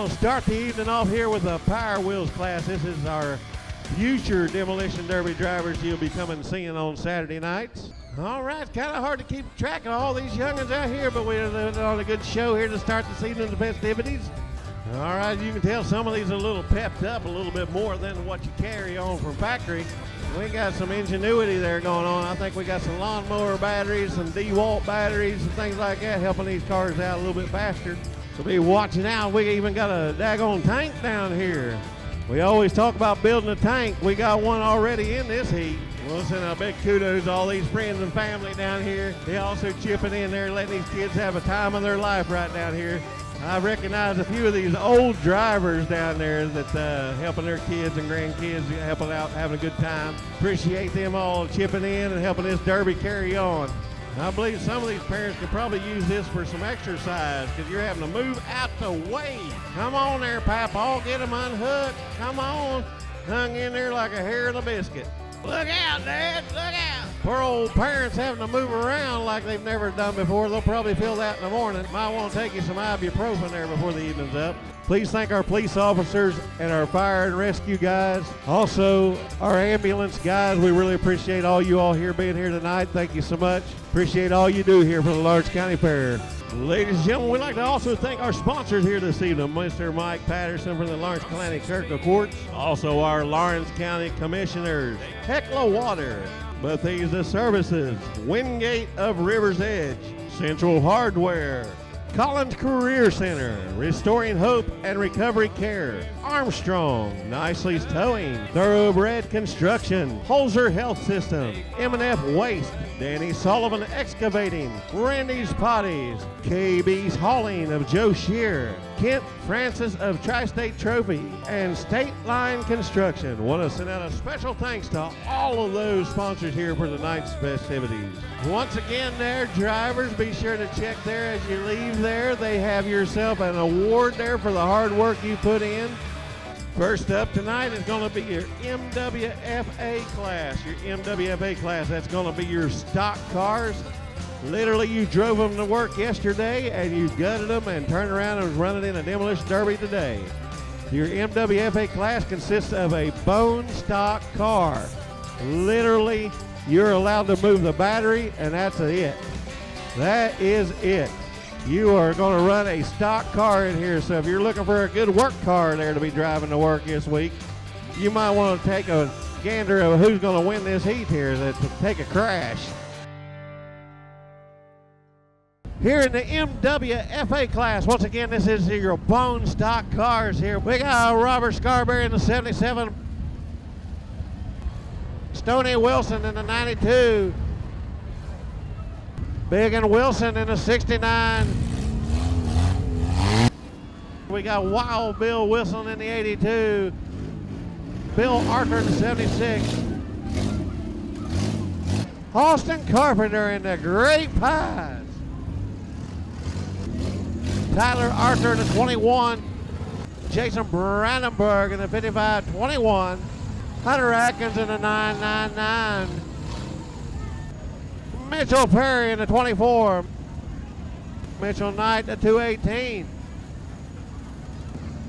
going to start the evening off here with a Power Wheels class. This is our future Demolition Derby drivers you'll be coming and seeing on Saturday nights. All right, kind of hard to keep track of all these young'uns out here, but we're on a good show here to start this evening's festivities. All right, you can tell some of these are a little pepped up a little bit more than what you carry on from factory. We got some ingenuity there going on. I think we got some lawnmower batteries, some DeWalt batteries, and things like that helping these cars out a little bit faster. So be watching out. We even got a daggone tank down here. We always talk about building a tank. We got one already in this heat. We'll send a big kudos to all these friends and family down here. They also chipping in there, letting these kids have a time of their life right down here. I recognize a few of these old drivers down there that helping their kids and grandkids, helping out, having a good time. Appreciate them all chipping in and helping this derby carry on. I believe some of these parents could probably use this for some exercise because you're having to move out the way. Come on there, Papa, get them unhooked. Come on. Hung in there like a hair in a biscuit. Look out, Dad, look out. Poor old parents having to move around like they've never done before. They'll probably feel that in the morning. Might want to take you some ibuprofen there before the evening's up. Please thank our police officers and our fire and rescue guys. Also, our ambulance guys. We really appreciate all you all here being here tonight. Thank you so much. Appreciate all you do here for the Lawrence County Fair. Ladies and gentlemen, we'd like to also thank our sponsors here this evening, Mr. Mike Patterson from the Lawrence County Clerk of Courts, also our Lawrence County Commissioners, Hecla Water, Bethesda Services, Wingate of River's Edge, Central Hardware, Collins Career Center, Restoring Hope and Recovery Care, Armstrong, Nicely's Towing, Thoroughbred Construction, Holzer Health System, M&F Waste, Danny Sullivan Excavating, Randy's Potties, KB's Hauling of Joe Shear, Kent Francis of Tri-State Trophy, and State Line Construction. Want to send out a special thanks to all of those sponsors here for tonight's festivities. Once again there, drivers, be sure to check there as you leave there. They have yourself an award there for the hard work you put in. First up tonight is going to be your MWFA class. Your MWFA class, that's going to be your stock cars. Literally, you drove them to work yesterday and you gutted them and turned around and was running in a Demolition Derby today. Your MWFA class consists of a bone stock car. Literally, you're allowed to move the battery and that's it. That is it. You are going to run a stock car in here, so if you're looking for a good work car there to be driving to work this week, you might want to take a gander of who's going to win this heat here to take a crash. Here in the MWFA class, once again, this is your bone stock cars here. We got Robert Scarberry in the 77, Stoney Wilson in the 92, Big and Wilson in the 69. We got Wild Bill Wilson in the 82. Bill Arthur in the 76. Austin Carpenter in the Great Pines. Tyler Arthur in the 21. Jason Brandenburg in the 55-21. Hunter Atkins in the 999. Mitchell Perry in the 24. Mitchell Knight in the 218.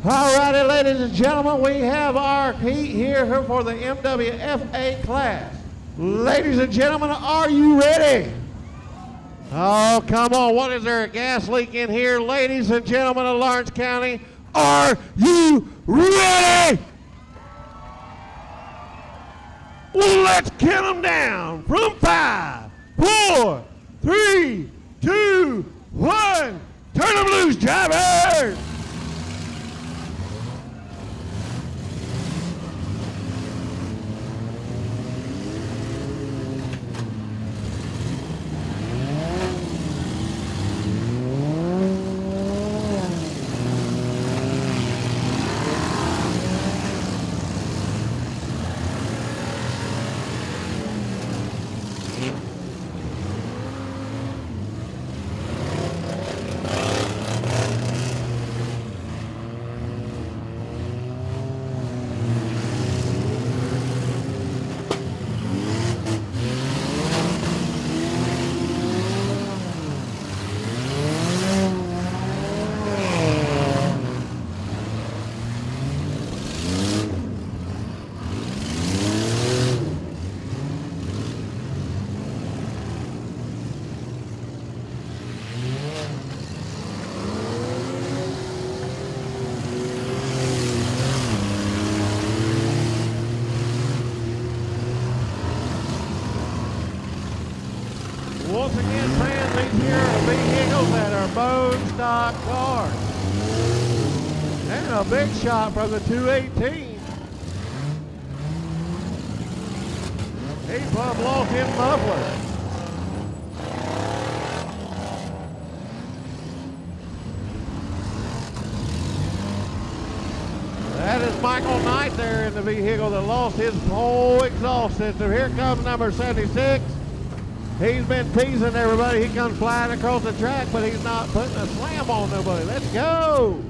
All righty, ladies and gentlemen, we have our heat here for the MWFA class. Ladies and gentlemen, are you ready? Oh, come on. What is there, a gas leak in here? Ladies and gentlemen of Lawrence County, are you ready? Well, let's count them down from 5, 4, 3, 2, 1. Turn them loose, drivers! fans, these here are vehicles that are bone stock cars. And a big shot from the 218. He plumb lost his muffler. That is Michael Knight there in the vehicle that lost his whole exhaust system. Here comes number 76. He's been teasing everybody. He comes flying across the track, but he's not putting a slam on nobody. Let's go.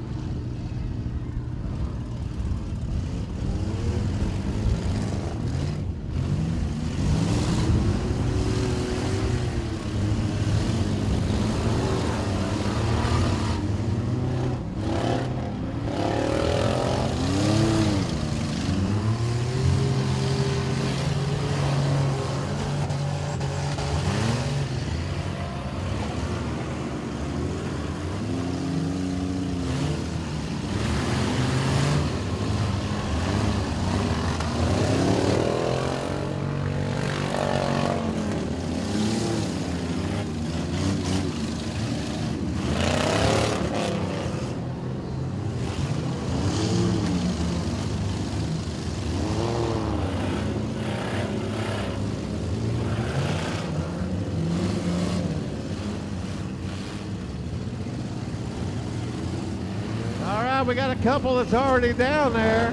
We got a couple that's already down there.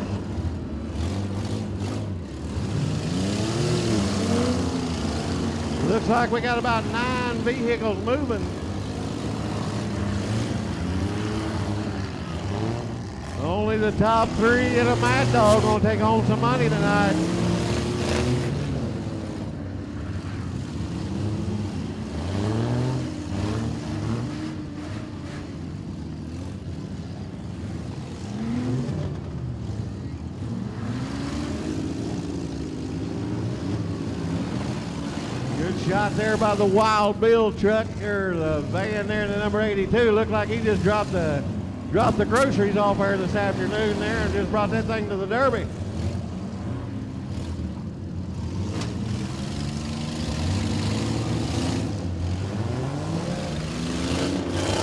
Looks like we got about 9 vehicles moving. Only the top 3 and a Mad Dog gonna take home some money tonight. Shot there by the Wild Bill truck, or the van there in the number 82. Looked like he just dropped the groceries off there this afternoon there and just brought that thing to the Derby.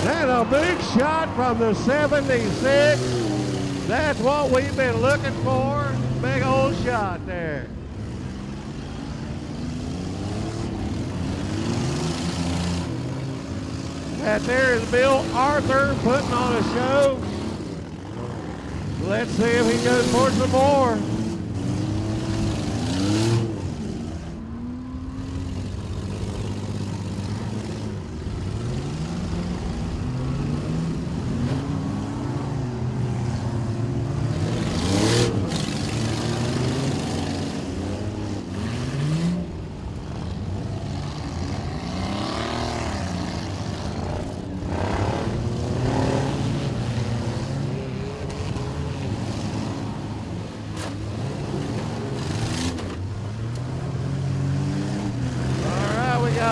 And a big shot from the 76. That's what we've been looking for. Big old shot there. That there is Bill Arthur putting on a show. Let's see if he goes for some more.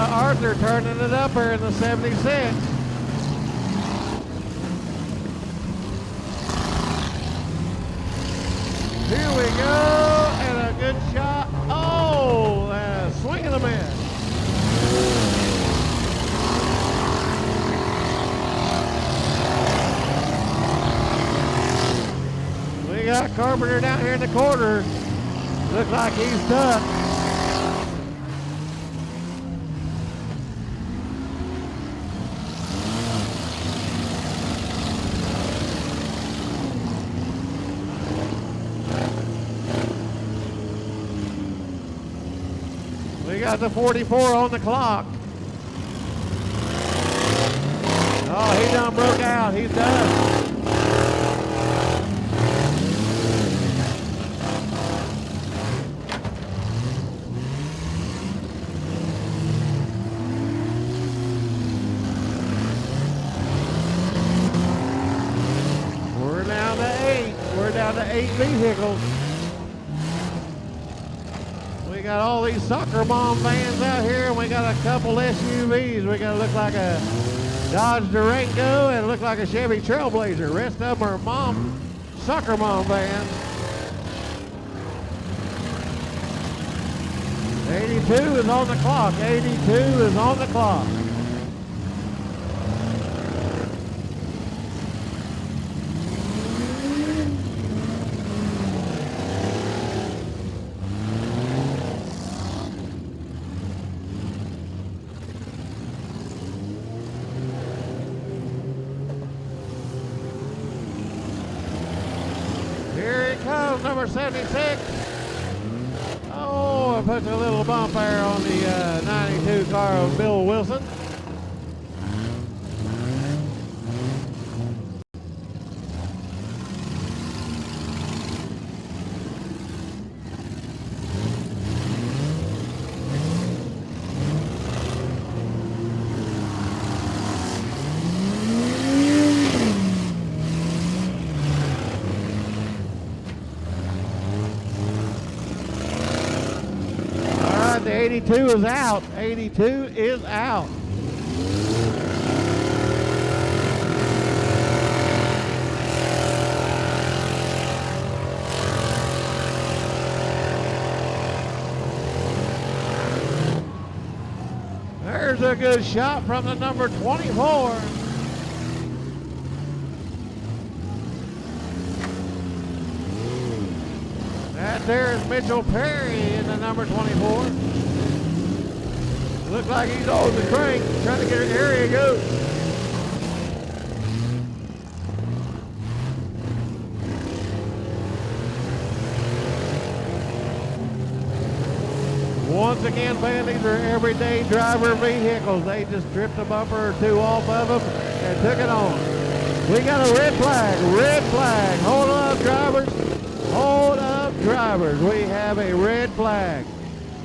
Arthur turning it up here in the 76. Here we go, and a good shot. Oh, swing and a miss. We got Carpenter down here in the corner. Looks like he's stuck. We got the 44 on the clock. Oh, he done broke out. He's done. We're down to 8. We're down to 8 vehicles. We got all these soccer mom vans out here, and we got a couple SUVs. We got to look like a Dodge Durango and look like a Chevy Trailblazer. Rest of them are soccer mom vans. 82 is on the clock. 82 is on the clock. it comes, number 76. Oh, it puts a little bump there on the 92 car of Bill Wilson. The 82 is out. 82 is out. There's a good shot from the number 24. That there is Mitchell Perry in the number 24. Looks like he's on the crank, trying to get it. Here he goes. Once again, man, these are everyday driver vehicles. They just stripped a bumper or two off of them and took it on. We got a red flag, red flag. Hold up, drivers. Hold up, drivers. We have a red flag.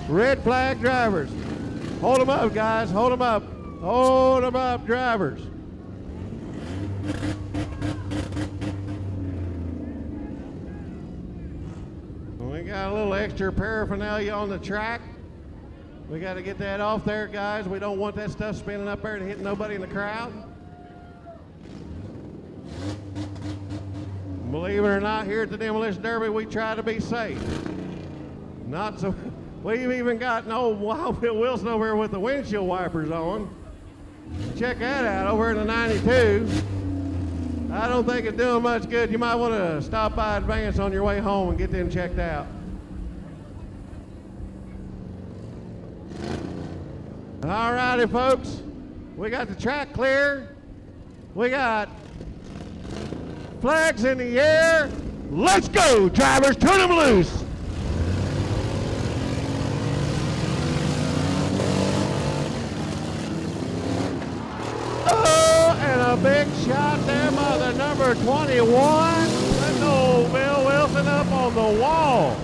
Red flag, drivers. Hold them up, guys. Hold them up. Hold them up, drivers. We got a little extra paraphernalia on the track. We got to get that off there, guys. We don't want that stuff spinning up there and hitting nobody in the crowd. Believe it or not, here at the Demolition Derby, we try to be safe. Not so. We've even got an old Wild Bill Wilson over here with the windshield wipers on. Check that out over in the 92. I don't think it's doing much good. You might want to stop by Advance on your way home and get them checked out. All righty, folks. We got the track clear. We got flags in the air. Let's go, drivers. Turn them loose. A big shot there by the number 21. Let's go, Bill Wilson up on the wall.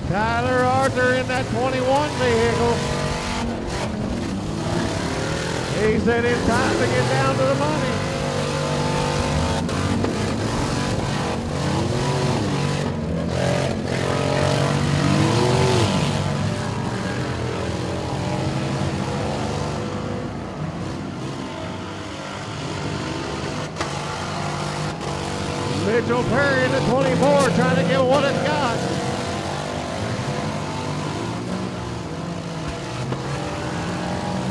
Tyler Arthur in that 21 vehicle. He said it's time to get down to the money. Mitchell Perry in the 24 trying to get what it's got.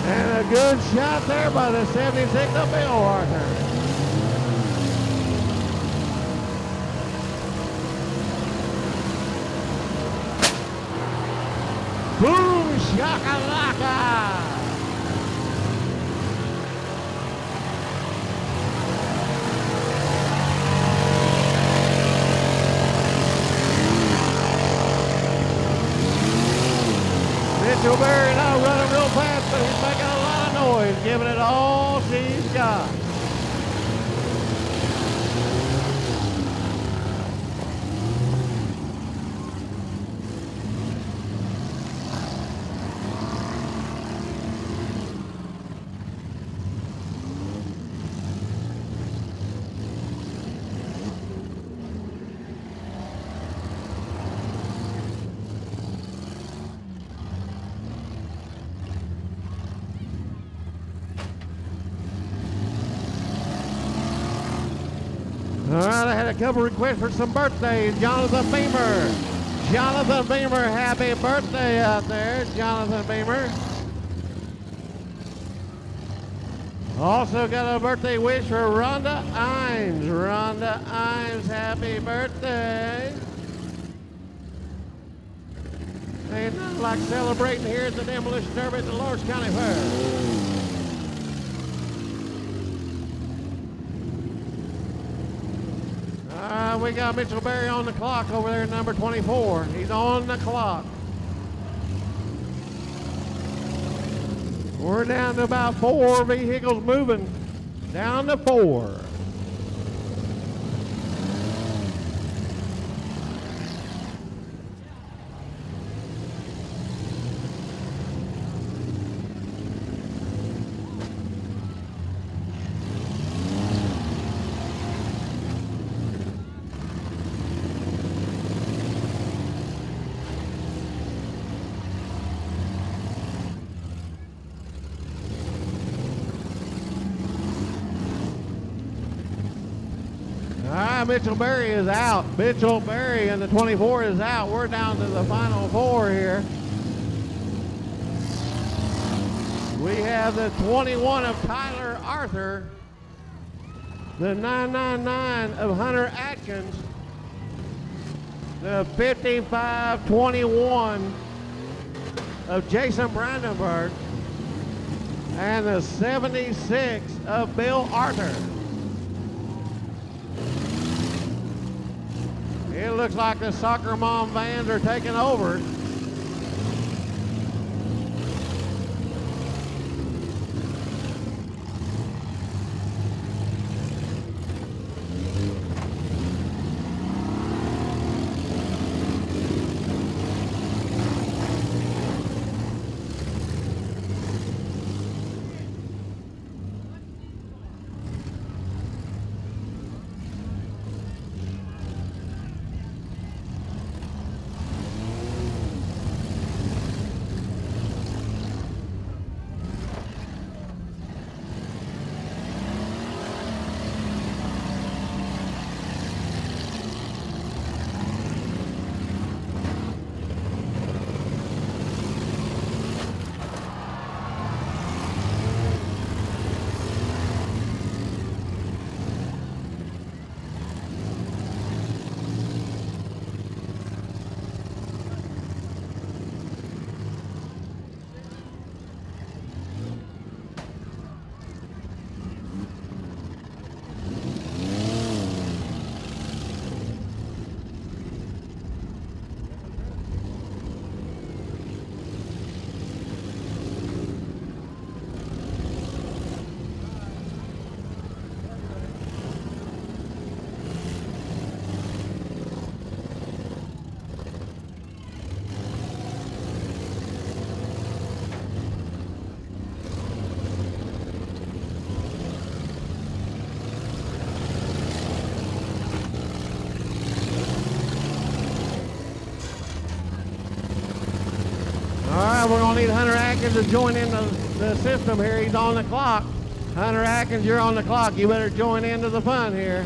And a good shot there by the 76 of Bill Arthur. Boom shakalaka. Mitchell Berry now running real fast, but he's making a lot of noise, giving it all she's got. All right, I had a couple requests for some birthdays. Jonathan Beamer. Jonathan Beamer, happy birthday out there, Jonathan Beamer. Also got a birthday wish for Rhonda Imes. Rhonda Imes, happy birthday. Ain't nothing like celebrating here at the Demolition Derby at the Lawrence County Fair. we got Mitchell Berry on the clock over there, number 24. He's on the clock. We're down to about 4 vehicles moving. Down to 4. Mitchell Berry is out. Mitchell Berry and the 24 is out. We're down to the final 4 here. We have the 21 of Tyler Arthur, the 999 of Hunter Atkins, the 5521 of Jason Brandenburg, and the 76 of Bill Arthur. It looks like the soccer mom vans are taking over. We're going to need Hunter Atkins to join in the system here. He's on the clock. Hunter Atkins, you're on the clock. You better join into the fun here.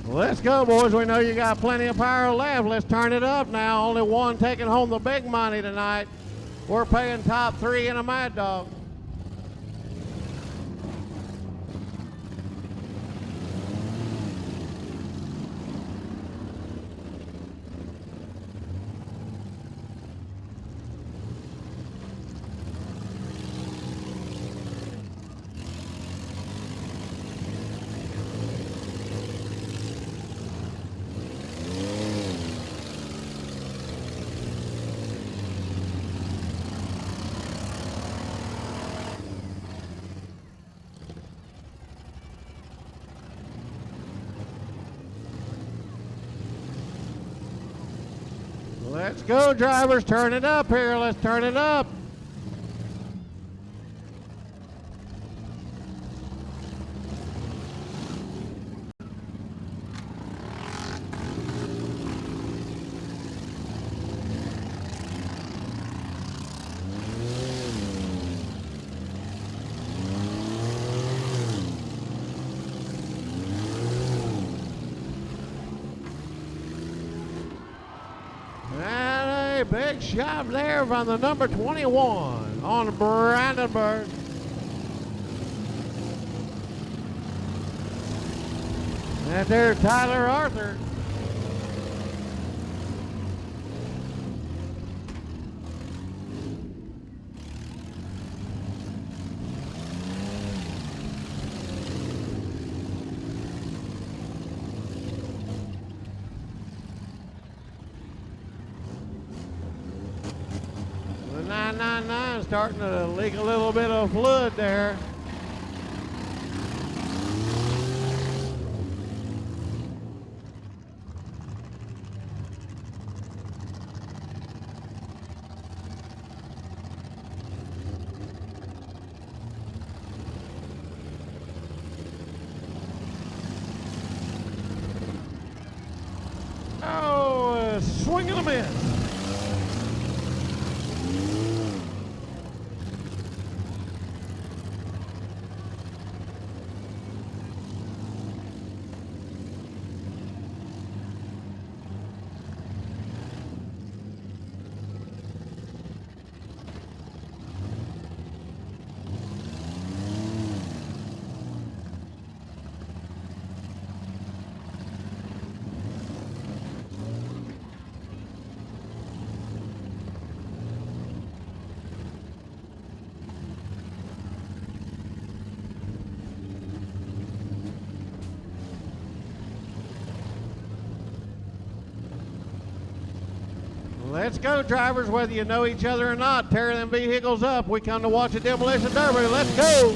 Let's go, boys. We know you got plenty of power left. Let's turn it up now. Only one taking home the big money tonight. We're paying top 3 in a Mad Dog. Let's go, drivers. Turn it up here. Let's turn it up. And a big shot there from the number 21 on Brandenburg. And there's Tyler Arthur. The 999 starting to leak a little bit of fluid there. Oh, swing and a miss. Let's go, drivers, whether you know each other or not. Tear them vehicles up. We come to watch a Demolition Derby. Let's go.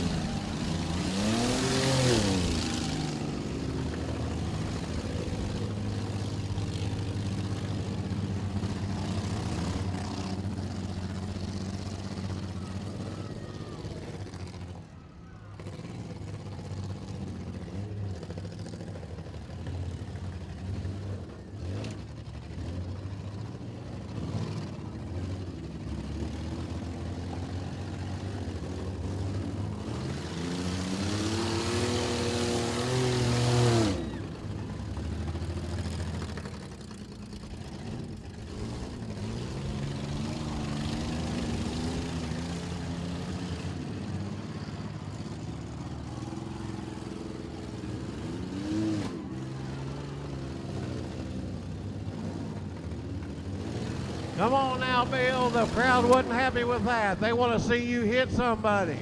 Come on now, Bill. The crowd wasn't happy with that. They want to see you hit somebody.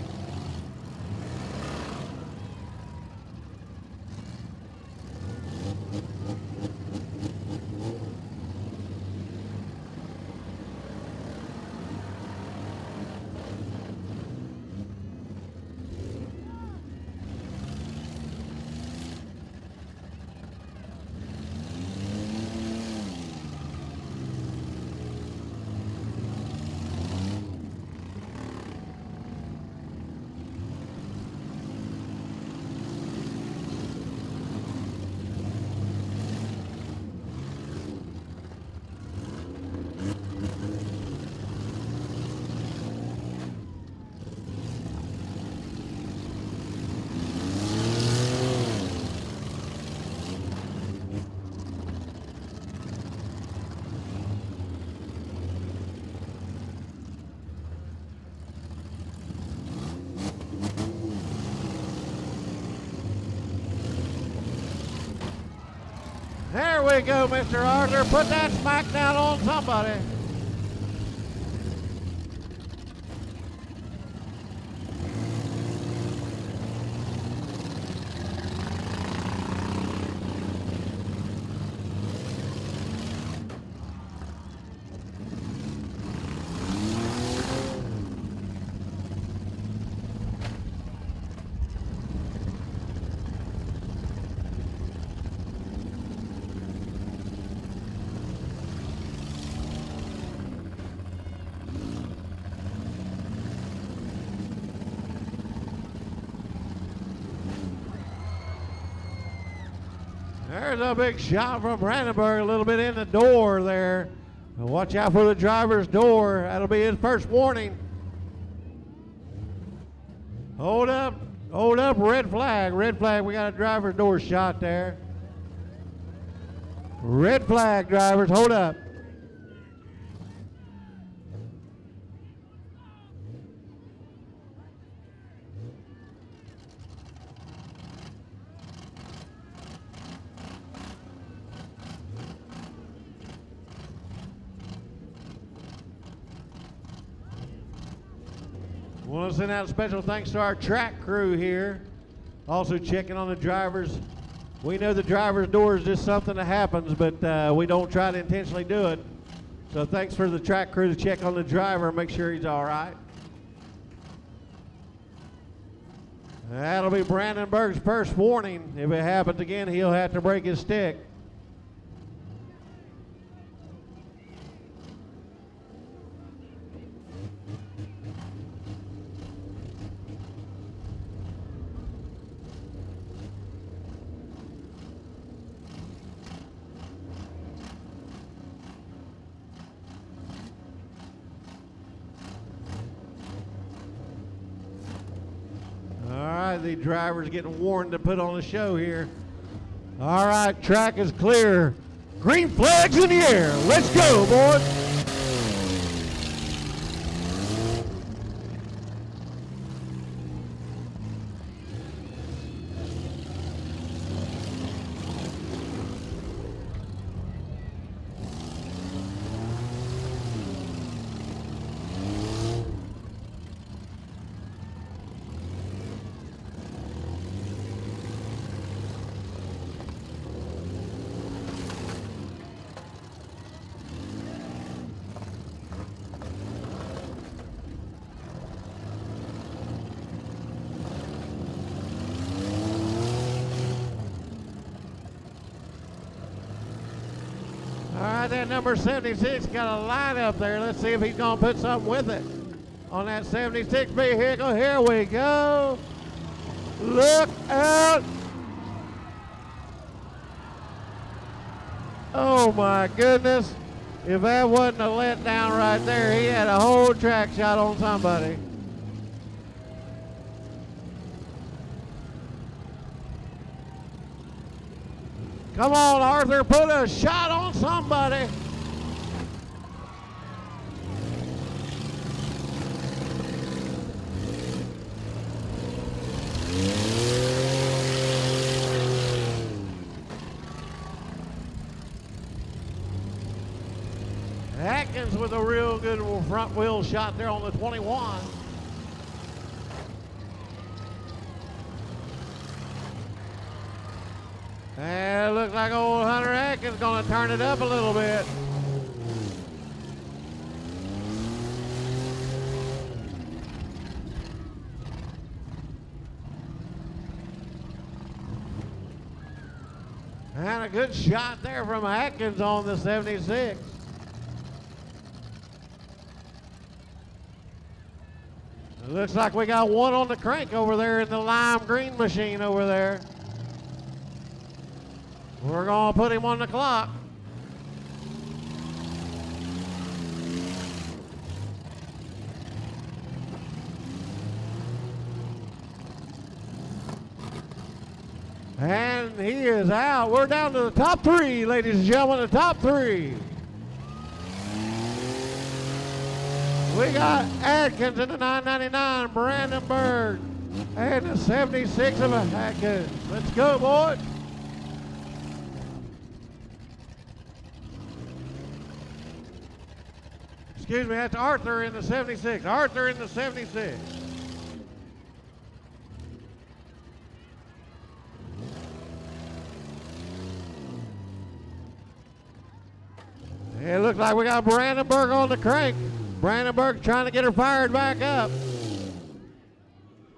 There we go, Mr. Arthur. Put that smack down on somebody. There's a big shot from Brandenburg, a little bit in the door there. Now watch out for the driver's door. That'll be his first warning. Hold up, red flag, red flag. We got a driver's door shot there. Red flag, drivers, hold up. We want to send out a special thanks to our track crew here. Also checking on the drivers. We know the driver's door is just something that happens, but we don't try to intentionally do it. So thanks for the track crew to check on the driver and make sure he's all right. That'll be Brandenburg's first warning. If it happens again, he'll have to break his stick. The driver's getting warned to put on a show here. All right, track is clear. Green flags in the air. Let's go, boys. That number 76 got a line up there. Let's see if he's going to put something with it on that 76 vehicle. Here we go. Look out. Oh my goodness. If that wasn't a letdown right there, he had a whole track shot on somebody. Come on, Arthur, put a shot on somebody. Atkins with a real good front wheel shot there on the 21. And it looks like old Hunter Atkins going to turn it up a little bit. And a good shot there from Atkins on the 76. It looks like we got one on the crank over there in the lime green machine over there. We're going to put him on the clock. And he is out. We're down to the top three, ladies and gentlemen, the top three. We got Atkins in the 999, Brandenburg, and the 76 of Atkins. Let's go, boys. Excuse me, that's Arthur in the 76. Arthur in the 76. It looks like we got Brandenburg on the crank. Brandenburg trying to get her fired back up.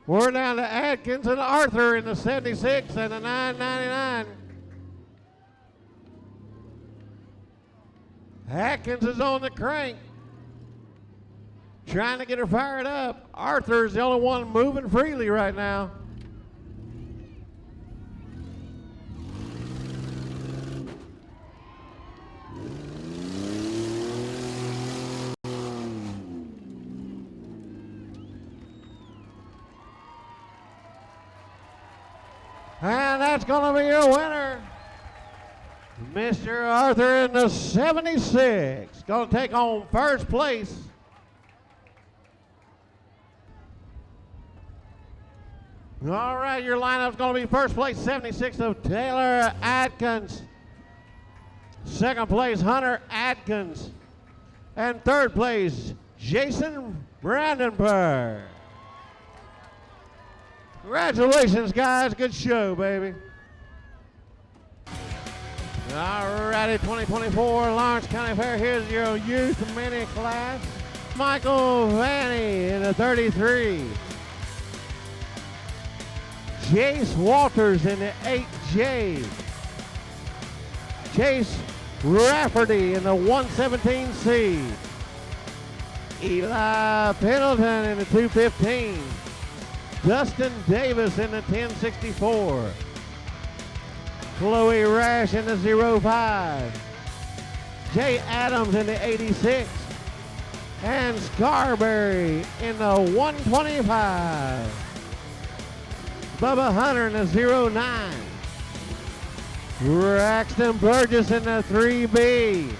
We're down to Atkins and Arthur in the 76 and the 999. Atkins is on the crank, trying to get her fired up. Arthur is the only one moving freely right now. And that's going to be your winner. Mr. Arthur in the 76. Going to take on first place. All right, your lineup's going to be first place, 76 of Taylor Atkins. Second place, Hunter Atkins. And third place, Jason Brandenburg. Congratulations, guys. Good show, baby. All righty, 2024 Lawrence County Fair. Here's your youth mini class. Michael Vanny in the 33. Jace Walters in the 8J. Chase Rafferty in the 117C. Eli Pendleton in the 215. Dustin Davis in the 1064. Chloe Rash in the 05. Jay Adams in the 86. And Scarberry in the 125. Bubba Hunter in the 09. Braxton Burgess in the 3B.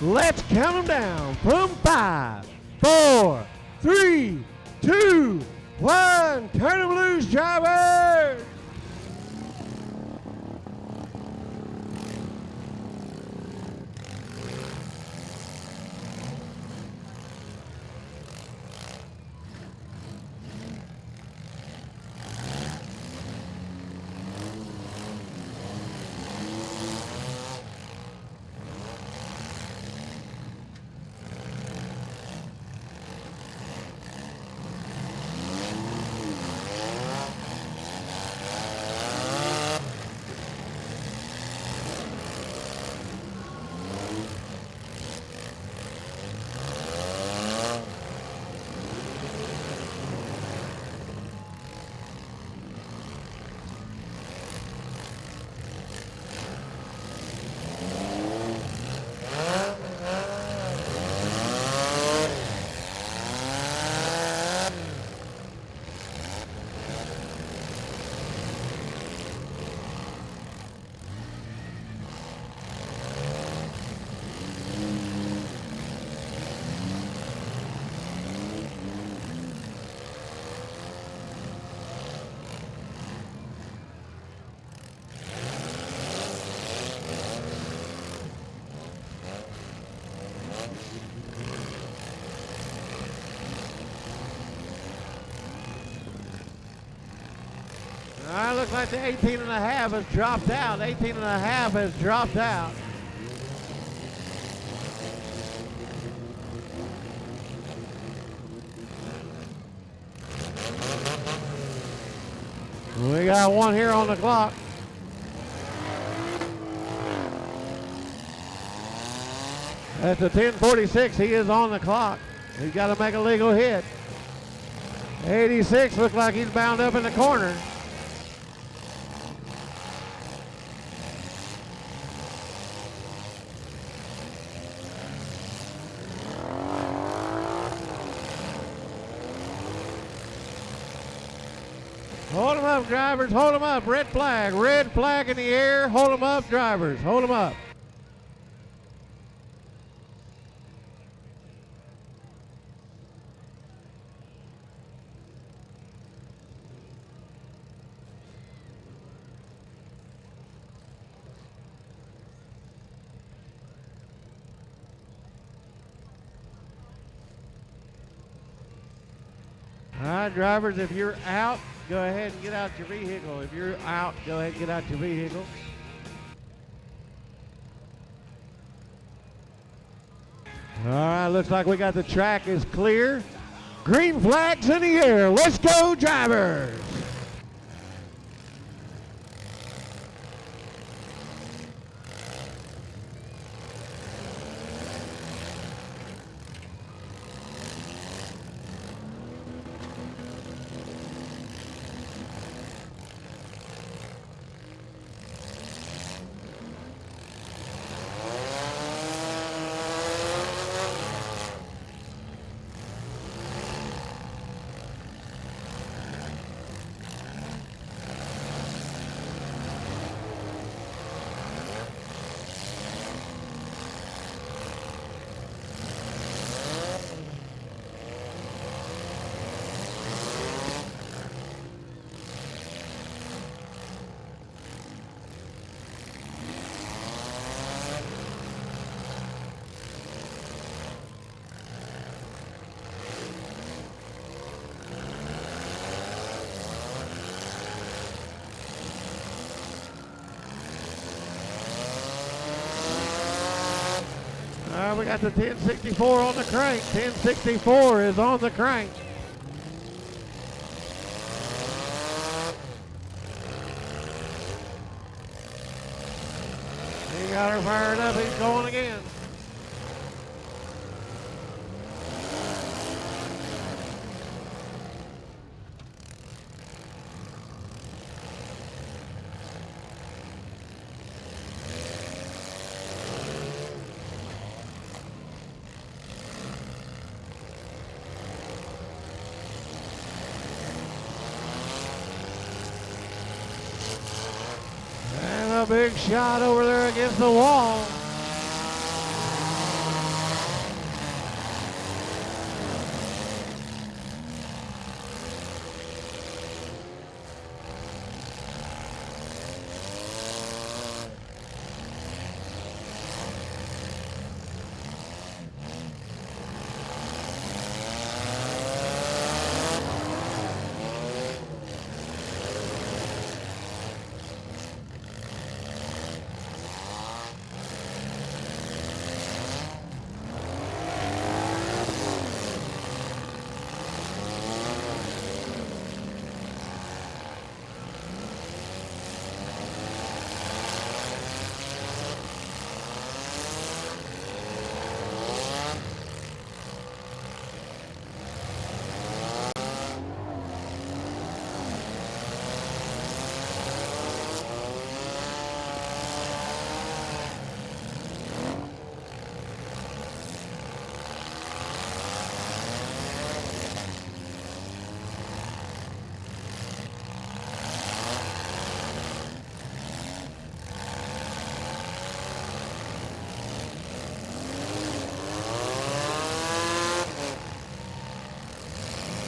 Let's count them down. From 5, 4, 3, 2, 1. Turn them loose, drivers. All right, looks like the 18 and a half has dropped out. 18 and a half has dropped out. We got one here on the clock. At the 10:46, he is on the clock. He's got to make a legal hit. 86 looks like he's bound up in the corner. Hold them up, drivers. Hold them up. Red flag. Red flag in the air. Hold them up, drivers. Hold them up. All right, drivers, if you're out, go ahead and get out your vehicle. If you're out, go ahead and get out your vehicle. All right, looks like we got the track is clear. Green flags in the air. Let's go, drivers. we got the 1064 on the crank. 1064 is on the crank. He got her fired up. He's going again. A big shot over there against the wall.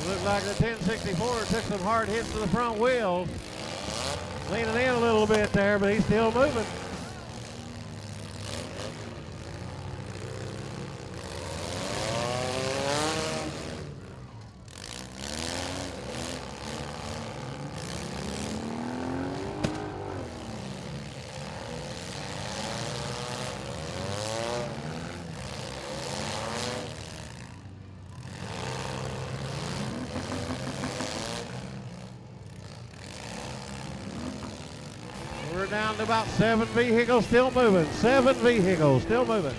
Looks like the 1064 took some hard hits to the front wheels. Leaning in a little bit there, but he's still moving. We're down to about 7 vehicles still moving. 7 vehicles still moving.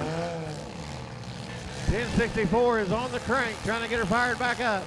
Uh, 1064 is on the crank, trying to get her fired back up.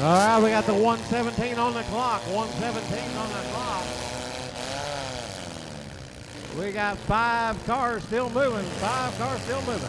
All right, we got the 117 on the clock. 117 on the clock. We got 5 cars still moving. 5 cars still moving.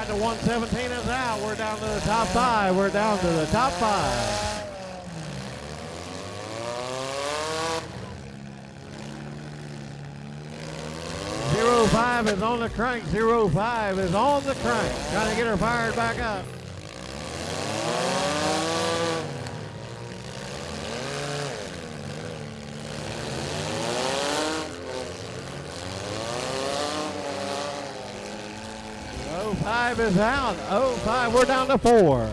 The 117 is out. We're down to the top 5. We're down to the top 5. .05 is on the crank. 05 is on the crank. Trying to get her fired back up. .05 is out. 05, we're down to 4.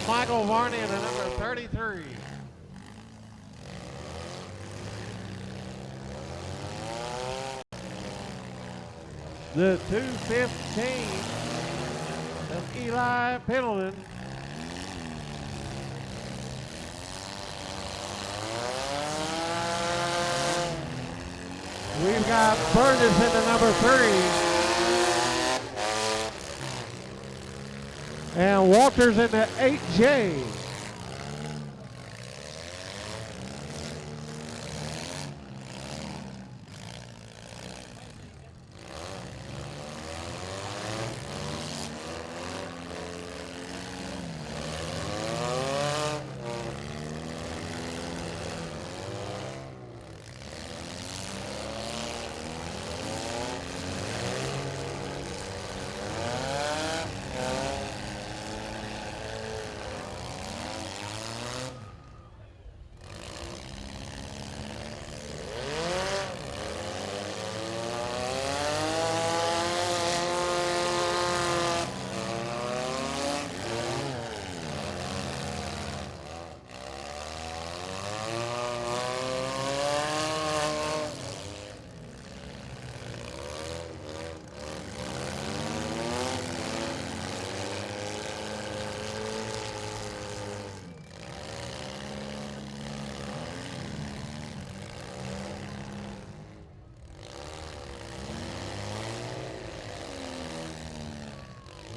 Michael Varney in the number 33. The 215 of Eli Pendleton. We've got Burgess in the number 3. And Walters in the 8J.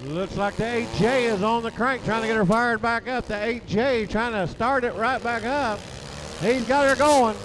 Looks like the 8J is on the crank trying to get her fired back up. The 8J trying to start it right back up. He's got her going.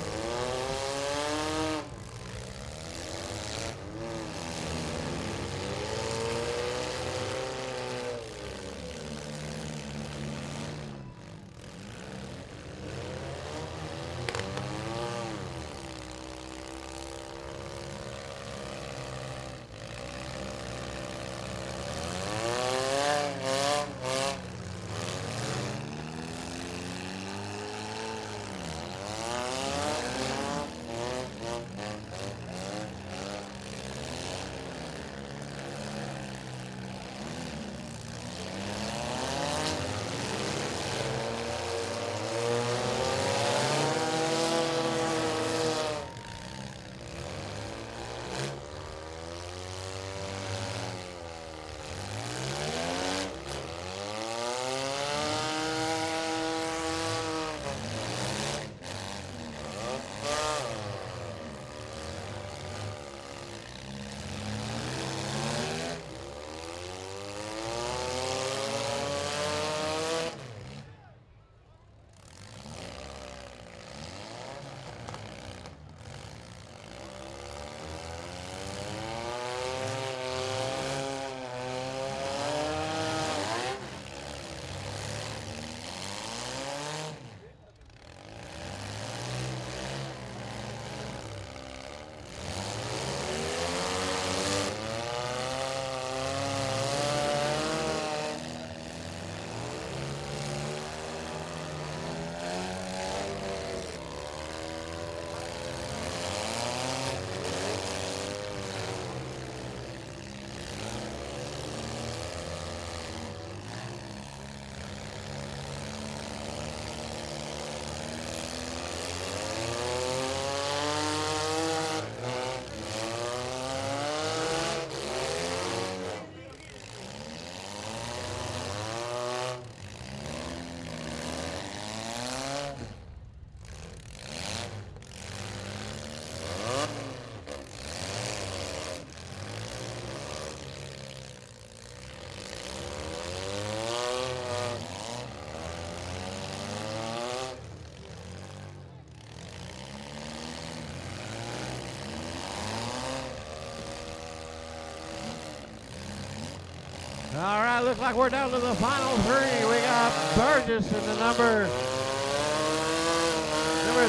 right, looks like we're down to the final three. We got Burgess in the number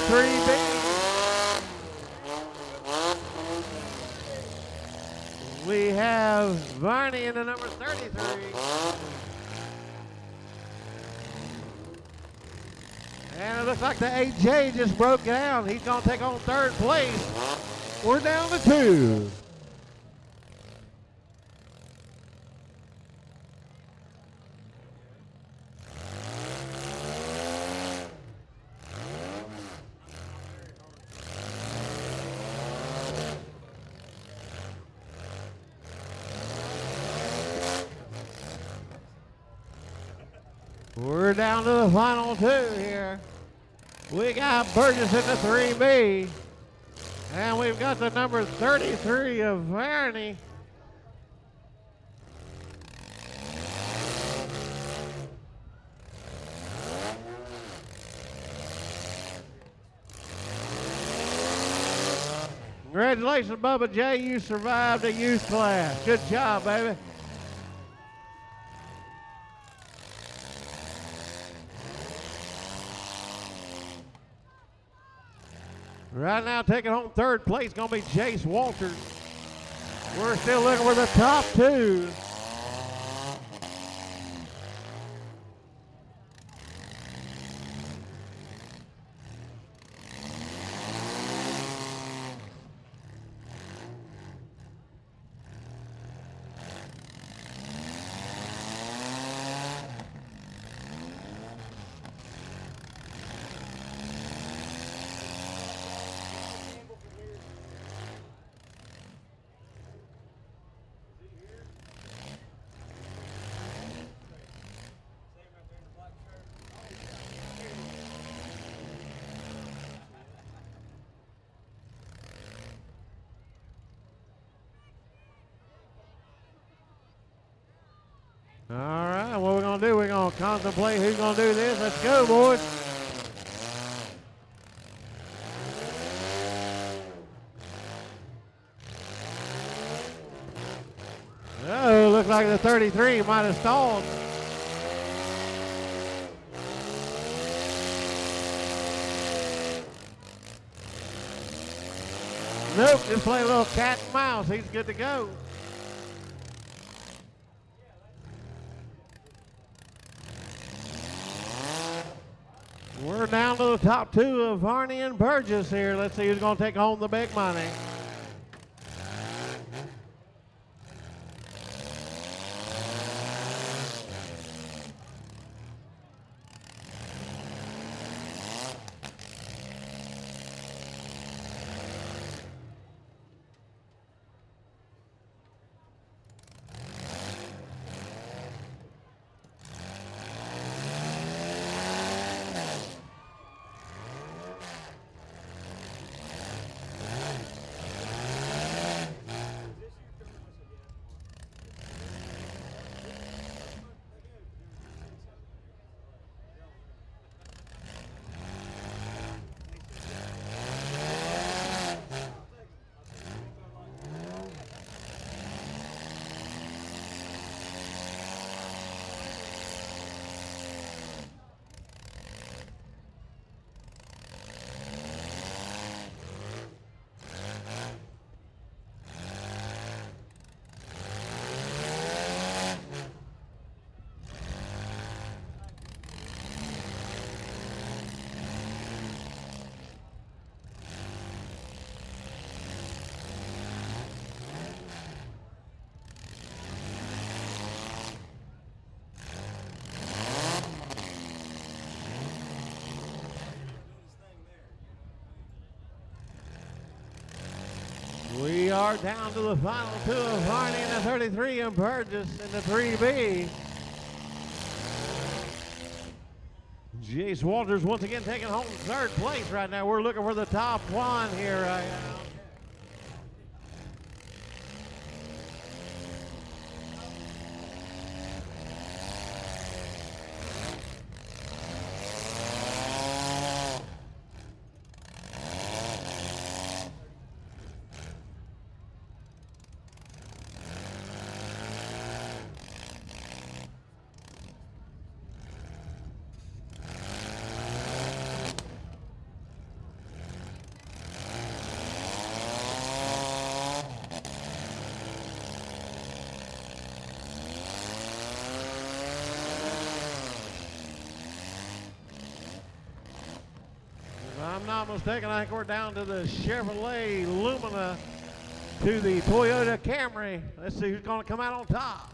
3B. We have Varney in the number 33. And it looks like the 8J just broke down. He's going to take on third place. We're down to 2. We're down to the final 2 here. We got Burgess in the 3B. And we've got the number 33 of Varney. Congratulations, Bubba J. You survived the youth class. Good job, baby. Right now, taking home third place, going to be Jace Walters. We're still looking for the top 2. All right, what we're going to do, we're going to contemplate who's going to do this. Let's go, boys. Oh, looks like the 33 might have stalled. Nope, just play a little cat and mouse. He's good to go. We're down to the top 2 of Varney and Burgess here. Let's see who's going to take home the big money. We are down to the final 2 of Varney in the 33 and Burgess in the 3B. Jace Walters once again taking home third place right now. We're looking for the top 1 here right now. I'm not mistaken, I think we're down to the Chevrolet Lumina to the Toyota Camry. Let's see who's going to come out on top.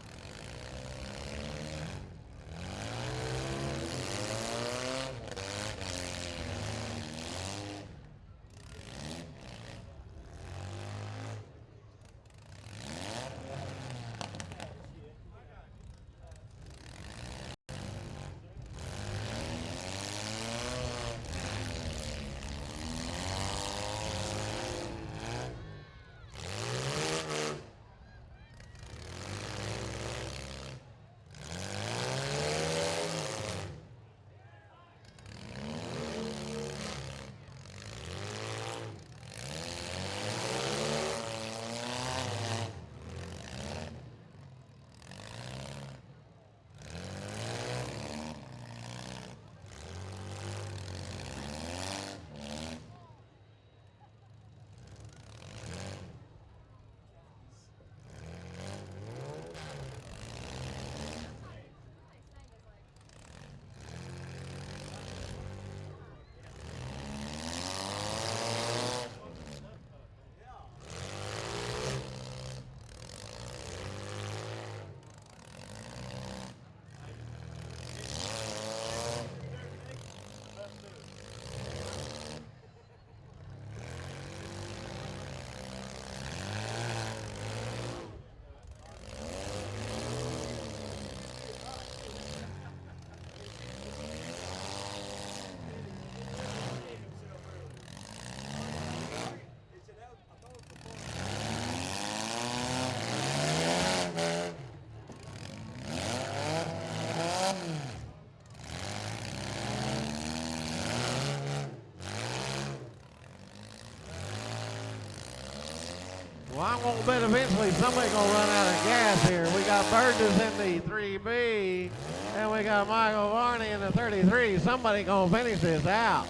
Well, I won't bet eventually somebody's going to run out of gas here. We got Burgess in the 3B, and we got Michael Varney in the 33. Somebody going to finish this out.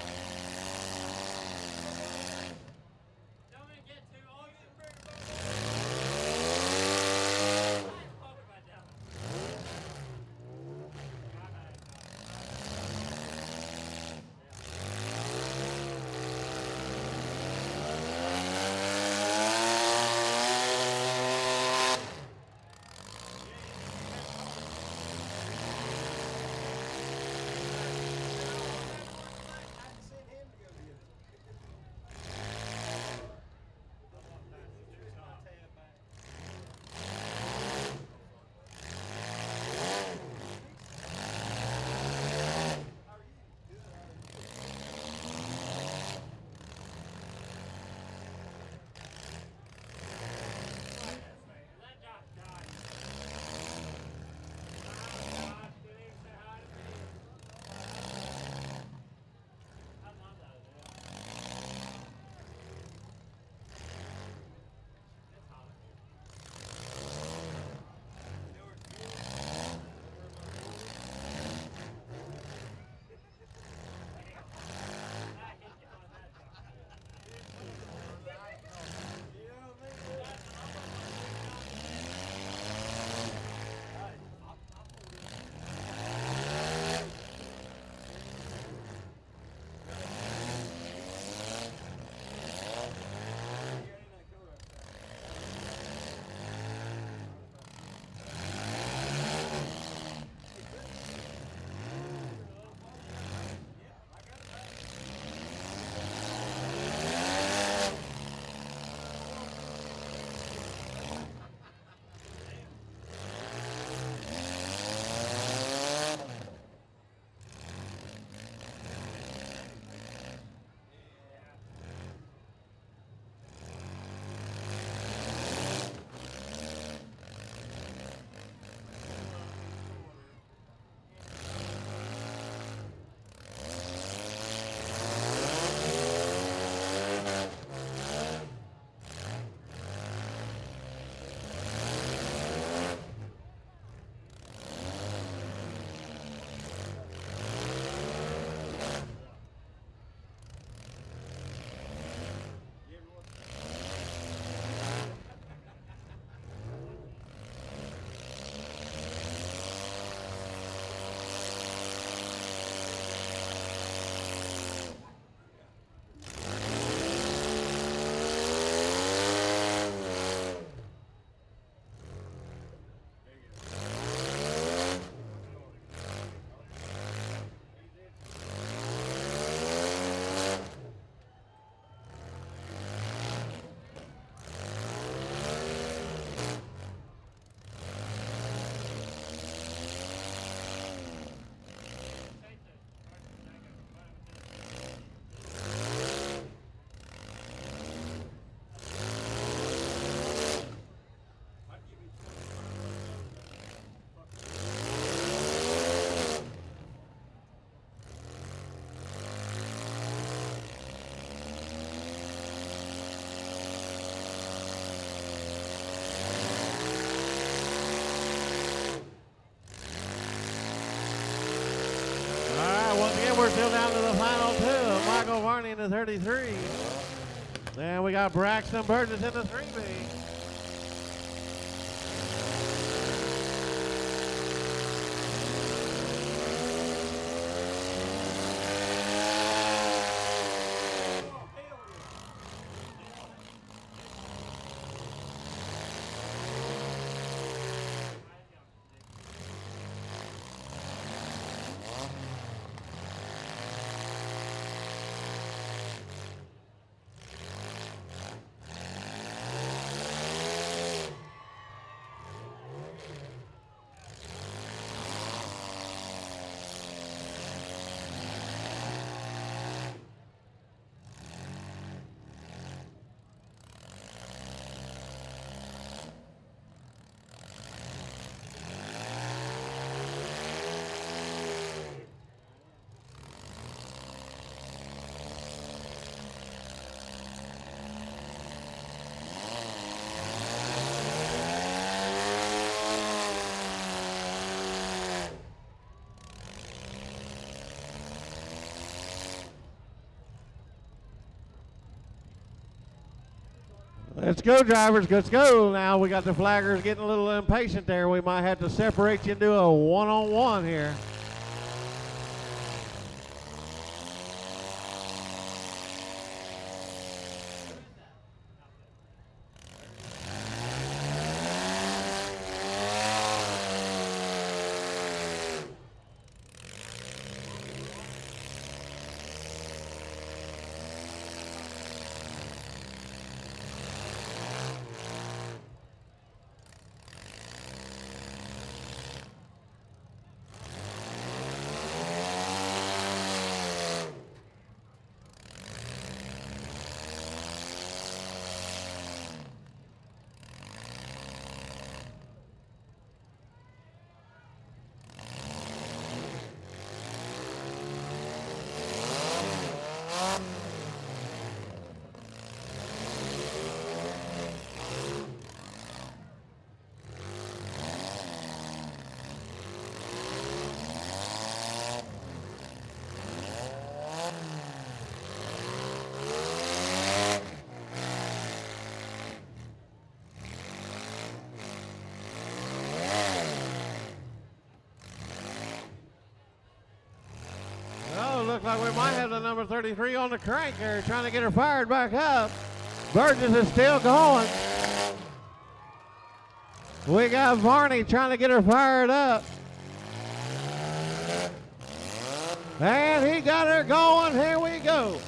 still down to the final two. Michael Varney in the 33. And we got Braxton Burgess in the 3B. Let's go, drivers. Let's go. Now we got the flaggers getting a little impatient there. We might have to separate you and do a one-on-one here. Looks like we might have the number 33 on the crank there, trying to get her fired back up. Burgess is still going. We got Varney trying to get her fired up. And he got her going. Here we go.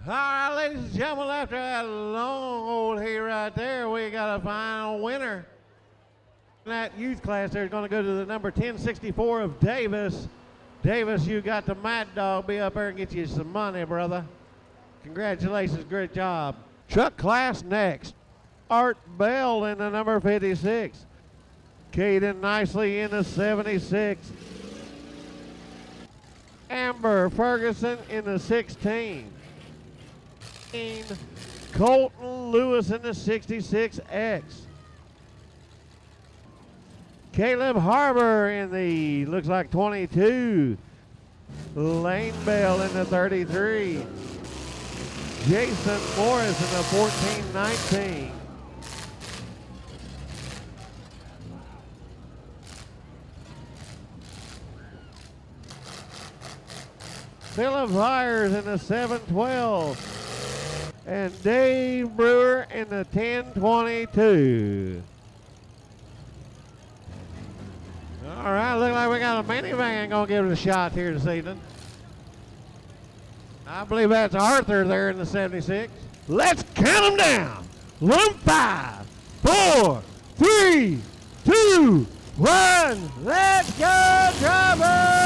All right, ladies and gentlemen, after that long old heat right there, we got a final winner. That youth class there is going to go to the number 1064 of Davis. Davis, you got the Mad Dog. Be up there and get you some money, brother. Congratulations, great job. Truck class next. Art Bell in the number 56. Caden Nicely in the 76. Amber Ferguson in the 16. Colton Lewis in the 66X. Caleb Harbor in the, looks like 22. Lane Bell in the 33. Jason Morris in the 1419. Philip Myers in the 712. And Dave Brewer in the 1022. All right, look like we got a minivan gonna give it a shot here this evening. I believe that's Arthur there in the 76. Let's count them down. 1, 5, 4, 3, 2, 1. Let's go, driver!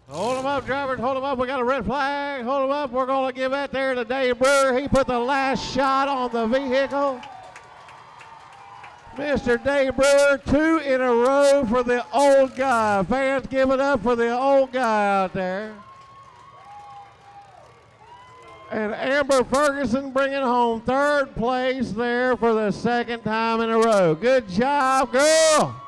Hold them up, drivers, hold them up. We got a red flag. Hold them up. We're going to give that there to Dave Brewer. He put the last shot on the vehicle. Mr. Dave Brewer, 2 in a row for the old guy. Fans, give it up for the old guy out there. And Amber Ferguson bringing home 3rd place there for the 2nd time in a row. Good job, girl.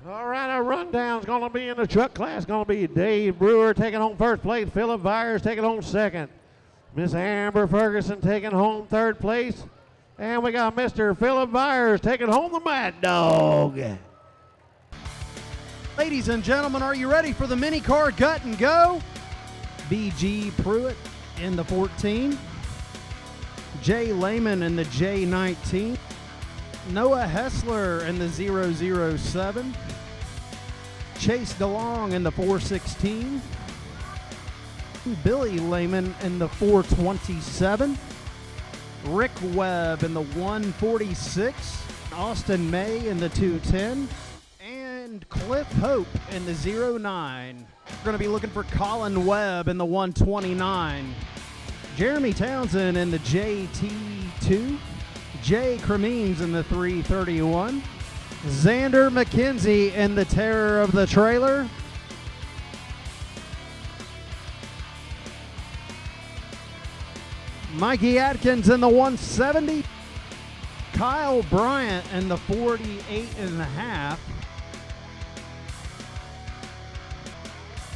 All right, our rundown's going to be in the truck class. Going to be Dave Brewer taking home 1st place. Philip Byers taking home 2nd. Miss Amber Ferguson taking home 3rd place. And we got Mr. Philip Byers taking home the Mad Dog. Ladies and gentlemen, are you ready for the mini car gut and go? B.G. Pruitt in the 14. Jay Lehman in the J19. Noah Hessler in the 007. Chase DeLong in the 416. Billy Lehman in the 427. Rick Webb in the 146. Austin May in the 210. And Cliff Hope in the 09. We're going to be looking for Colin Webb in the 129. Jeremy Townsend in the JT2. Jay Cremeens in the 331. Xander McKenzie in the Terror of the Trailer. Mikey Atkins in the 170. Kyle Bryant in the 48.5.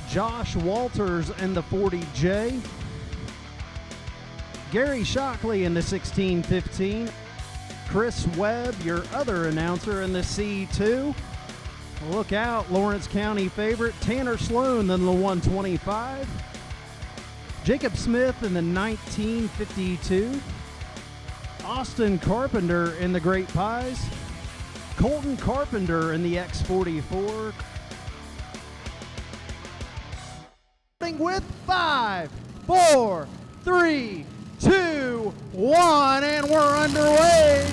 Josh Walters in the 40J. Gary Shockley in the 1615. Chris Webb, your other announcer, in the C2. Look out, Lawrence County favorite Tanner Sloan in the 125. Jacob Smith in the 1952. Austin Carpenter in the Great Pies. Colton Carpenter in the X44. With 5, 4, 3, 2, 1, and we're underway.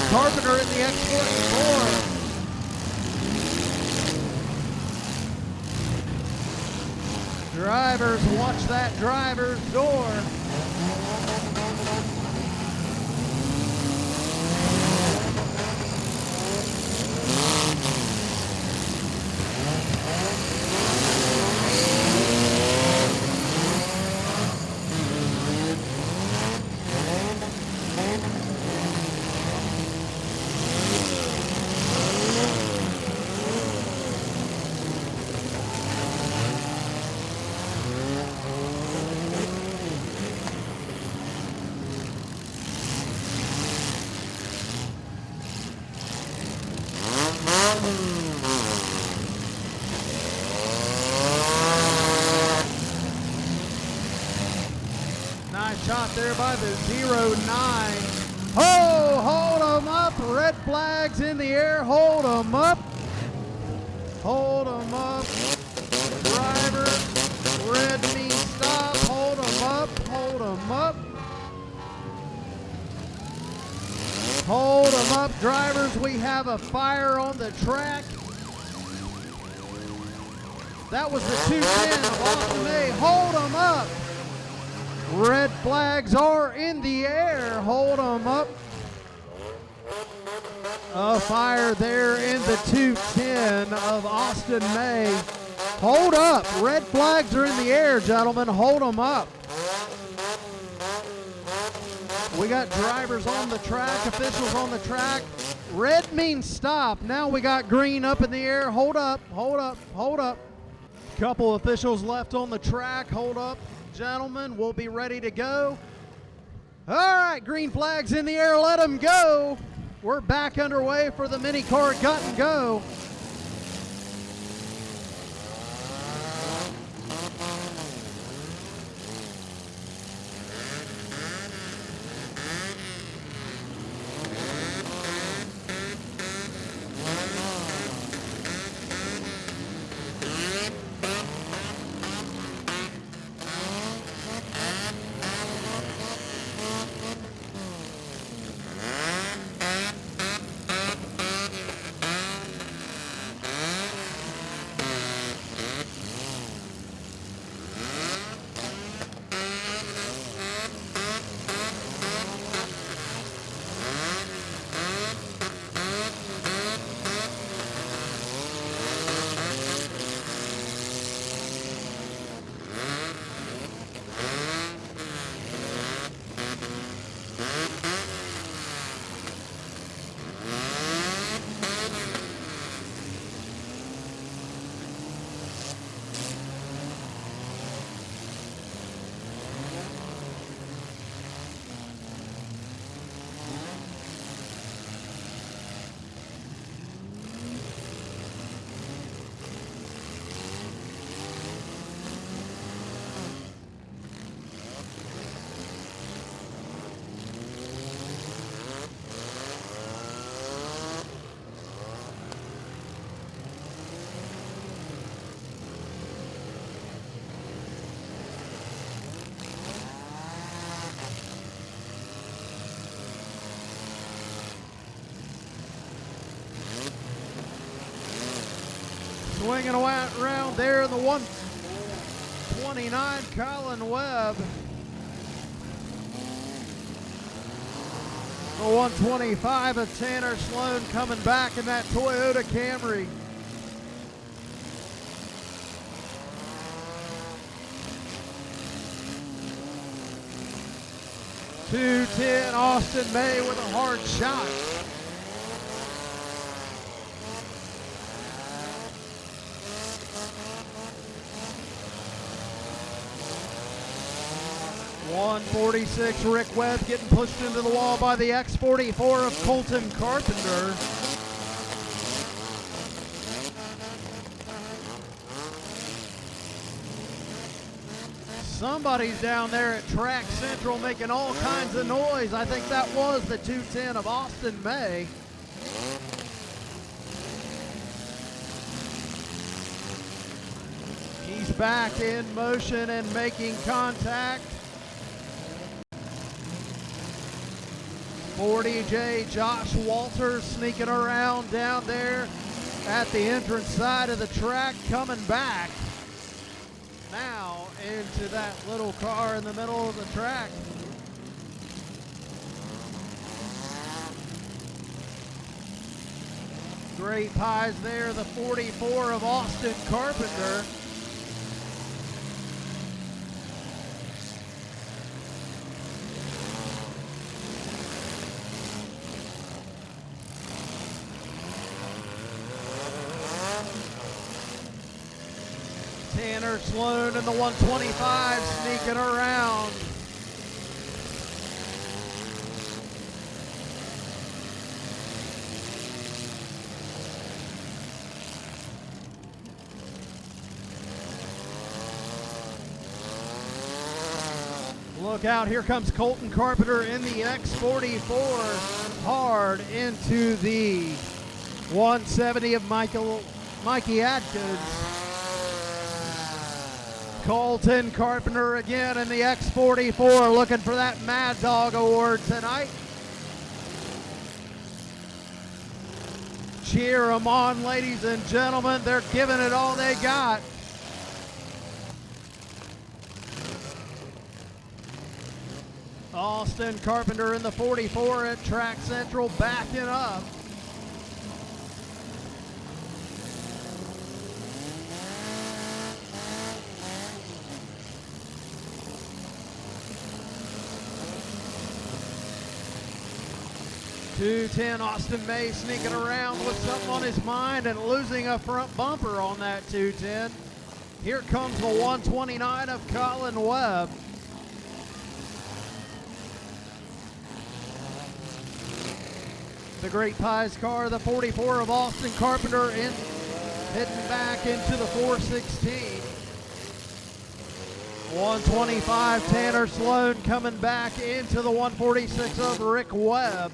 Carpenter in the X44. Drivers, watch that driver's door. Nice shot there by the 09. Oh, hold them up. Red flags in the air. Hold them up. Hold them up. Driver, red means stop. Hold them up. Hold them up. Hold them up, drivers. We have a fire on the track. That was the 210 of Austin May. Hold them up. Red flags are in the air. Hold them up. A fire there in the 210 of Austin May. Hold up. Red flags are in the air, gentlemen. Hold them up. We got drivers on the track, officials on the track. Red means stop. Now we got green up in the air. Hold up, hold up, hold up. Couple officials left on the track. Hold up, gentlemen. We'll be ready to go. All right, green flags in the air. Let them go. We're back underway for the mini car gut and go. Swinging around there in the 129, Colin Webb. The 125 of Tanner Sloan coming back in that Toyota Camry. .210 Austin May with a hard shot. .146 Rick Webb getting pushed into the wall by the X44 of Colton Carpenter. Somebody's down there at Track Central making all kinds of noise. I think that was the 210 of Austin May. He's back in motion and making contact. 40J Josh Walters sneaking around down there at the entrance side of the track, coming back now into that little car in the middle of the track. Great pies there, the 44 of Austin Carpenter. Tanner Sloan in the 125 sneaking around. Look out, here comes Colton Carpenter in the X44, hard into the 170 of Mikey Atkins. Colton Carpenter again in the X44, looking for that Mad Dog Award tonight. Cheer them on, ladies and gentlemen. They're giving it all they got. Austin Carpenter in the 44 at Track Central, backing up. 210 Austin May sneaking around with something on his mind and losing a front bumper on that 210. Here comes the 129 of Colin Webb. The Great Pies car, the 44 of Austin Carpenter, heading back into the 416. 125 Tanner Sloan coming back into the 146 of Rick Webb.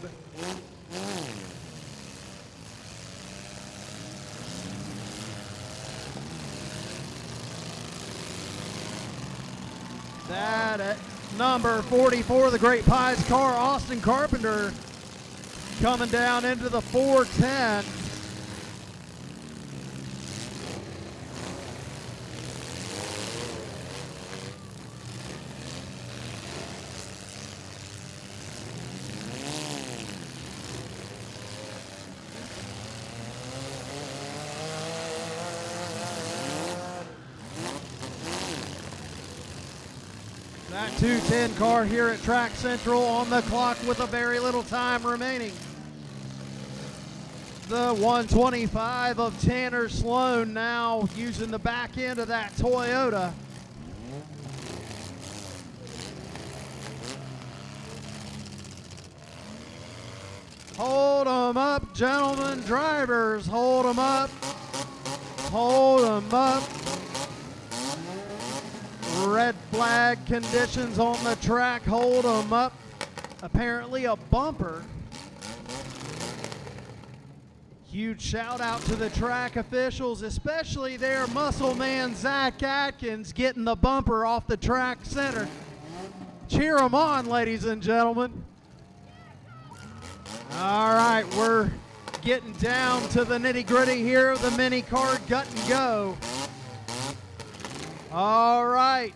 That at number 44, the Great Pies car, Austin Carpenter, coming down into the 410. That 210 car here at Track Central on the clock with a very little time remaining. The 125 of Tanner Sloan now using the back end of that Toyota. Hold 'em up, gentlemen, drivers, hold 'em up. Hold 'em up. Red flag conditions on the track, hold 'em up. Apparently a bumper. Huge shout out to the track officials, especially their muscle man Zach Atkins getting the bumper off the track center. Cheer them on, ladies and gentlemen. All right, we're getting down to the nitty gritty here of the mini card gut and go. All right.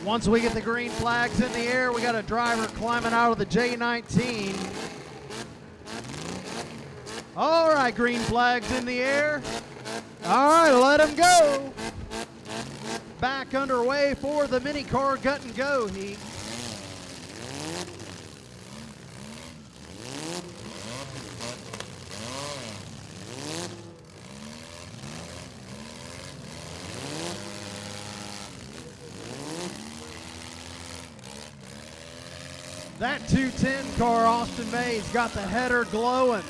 Once we get the green flags in the air, we got a driver climbing out of the J19. All right, green flags in the air. All right, let him go. Back underway for the mini car gut and go heat. That 210 car, Austin May's got the header glowing.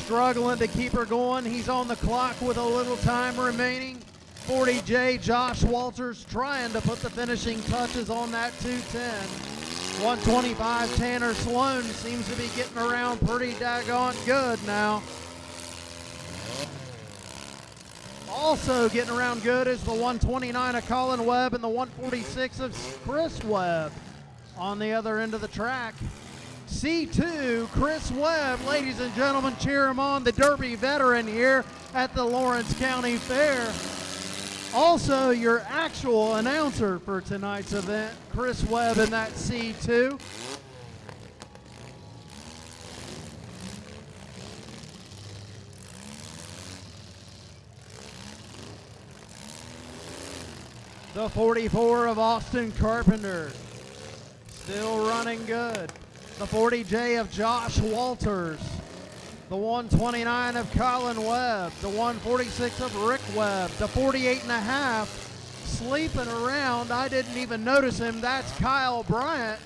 Struggling to keep her going. He's on the clock with a little time remaining. 40J Josh Walters trying to put the finishing touches on that 210. 125 Tanner Sloan seems to be getting around pretty daggone good now. Also getting around good is the 129 of Colin Webb and the 146 of Chris Webb on the other end of the track. C2, Chris Webb, ladies and gentlemen, cheer him on, the Derby veteran here at the Lawrence County Fair. Also, your actual announcer for tonight's event, Chris Webb in that C2. The 44 of Austin Carpenter, still running good. The 40J of Josh Walters, the 129 of Colin Webb, the 146 of Rick Webb, the 48.5 sleeping around. I didn't even notice him. That's Kyle Bryant.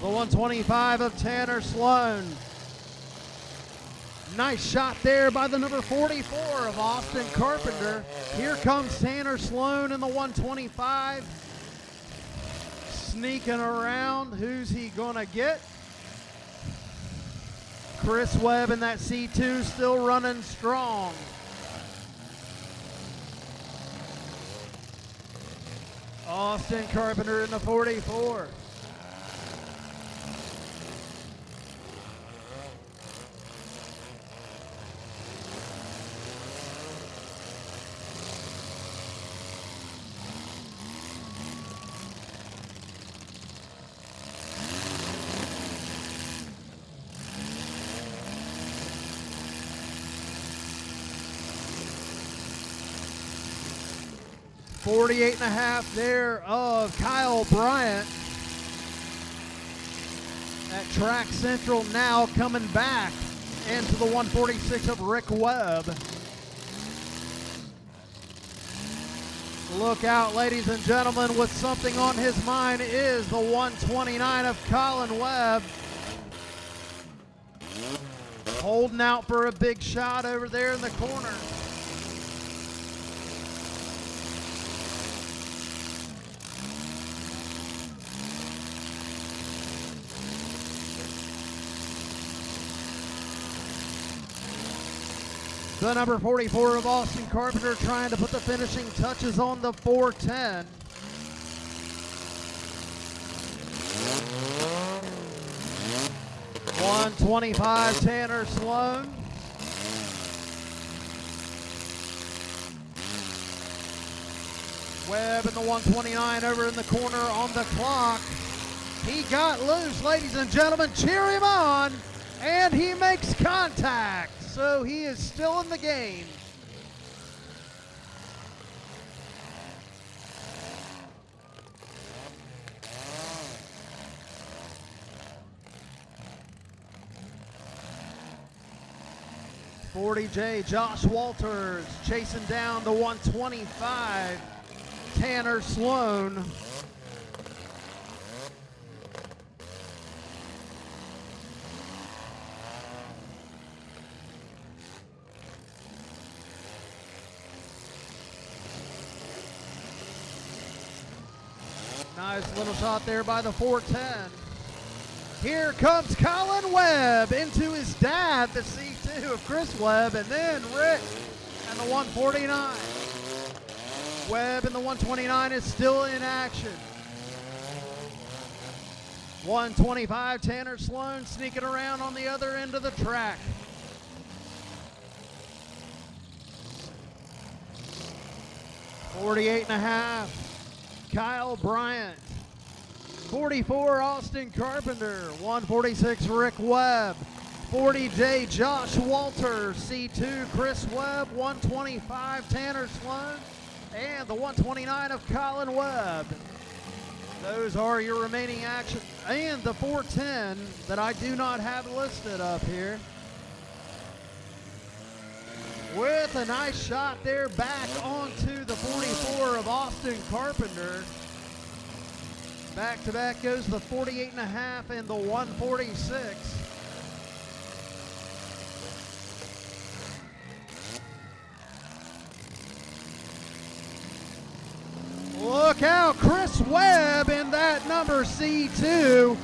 The 125 of Tanner Sloan. Nice shot there by the number 44 of Austin Carpenter. Here comes Tanner Sloan in the 125. Sneaking around. Who's he gonna get? Chris Webb in that C2 still running strong. Austin Carpenter in the 44. .48.5 there of Kyle Bryant. Track Central now coming back into the 146 of Rick Webb. Look out, ladies and gentlemen, with something on his mind is the 129 of Colin Webb. Holding out for a big shot over there in the corner. The number 44 of Austin Carpenter trying to put the finishing touches on the 410. .125 Tanner Sloan. Webb in the 129 over in the corner on the clock. He got loose, ladies and gentlemen. Cheer him on. And he makes contact. So he is still in the game. .40J Josh Walters chasing down the 125 Tanner Sloan. Nice little shot there by the 410. Here comes Colin Webb into his dad, the C2 of Chris Webb, and then Rick and the 149. Webb in the 129 is still in action. 125 Tanner Sloan sneaking around on the other end of the track. .48.5 Kyle Bryant. 44 Austin Carpenter. 146 Rick Webb. 40J Josh Walters. C2 Chris Webb. 125 Tanner Sloan. And the 129 of Colin Webb. Those are your remaining action. And the 410 that I do not have listed up here. With a nice shot there back onto the 44 of Austin Carpenter. Back to back goes the 48.5 and the 146. Look out, Chris Webb in that number C2.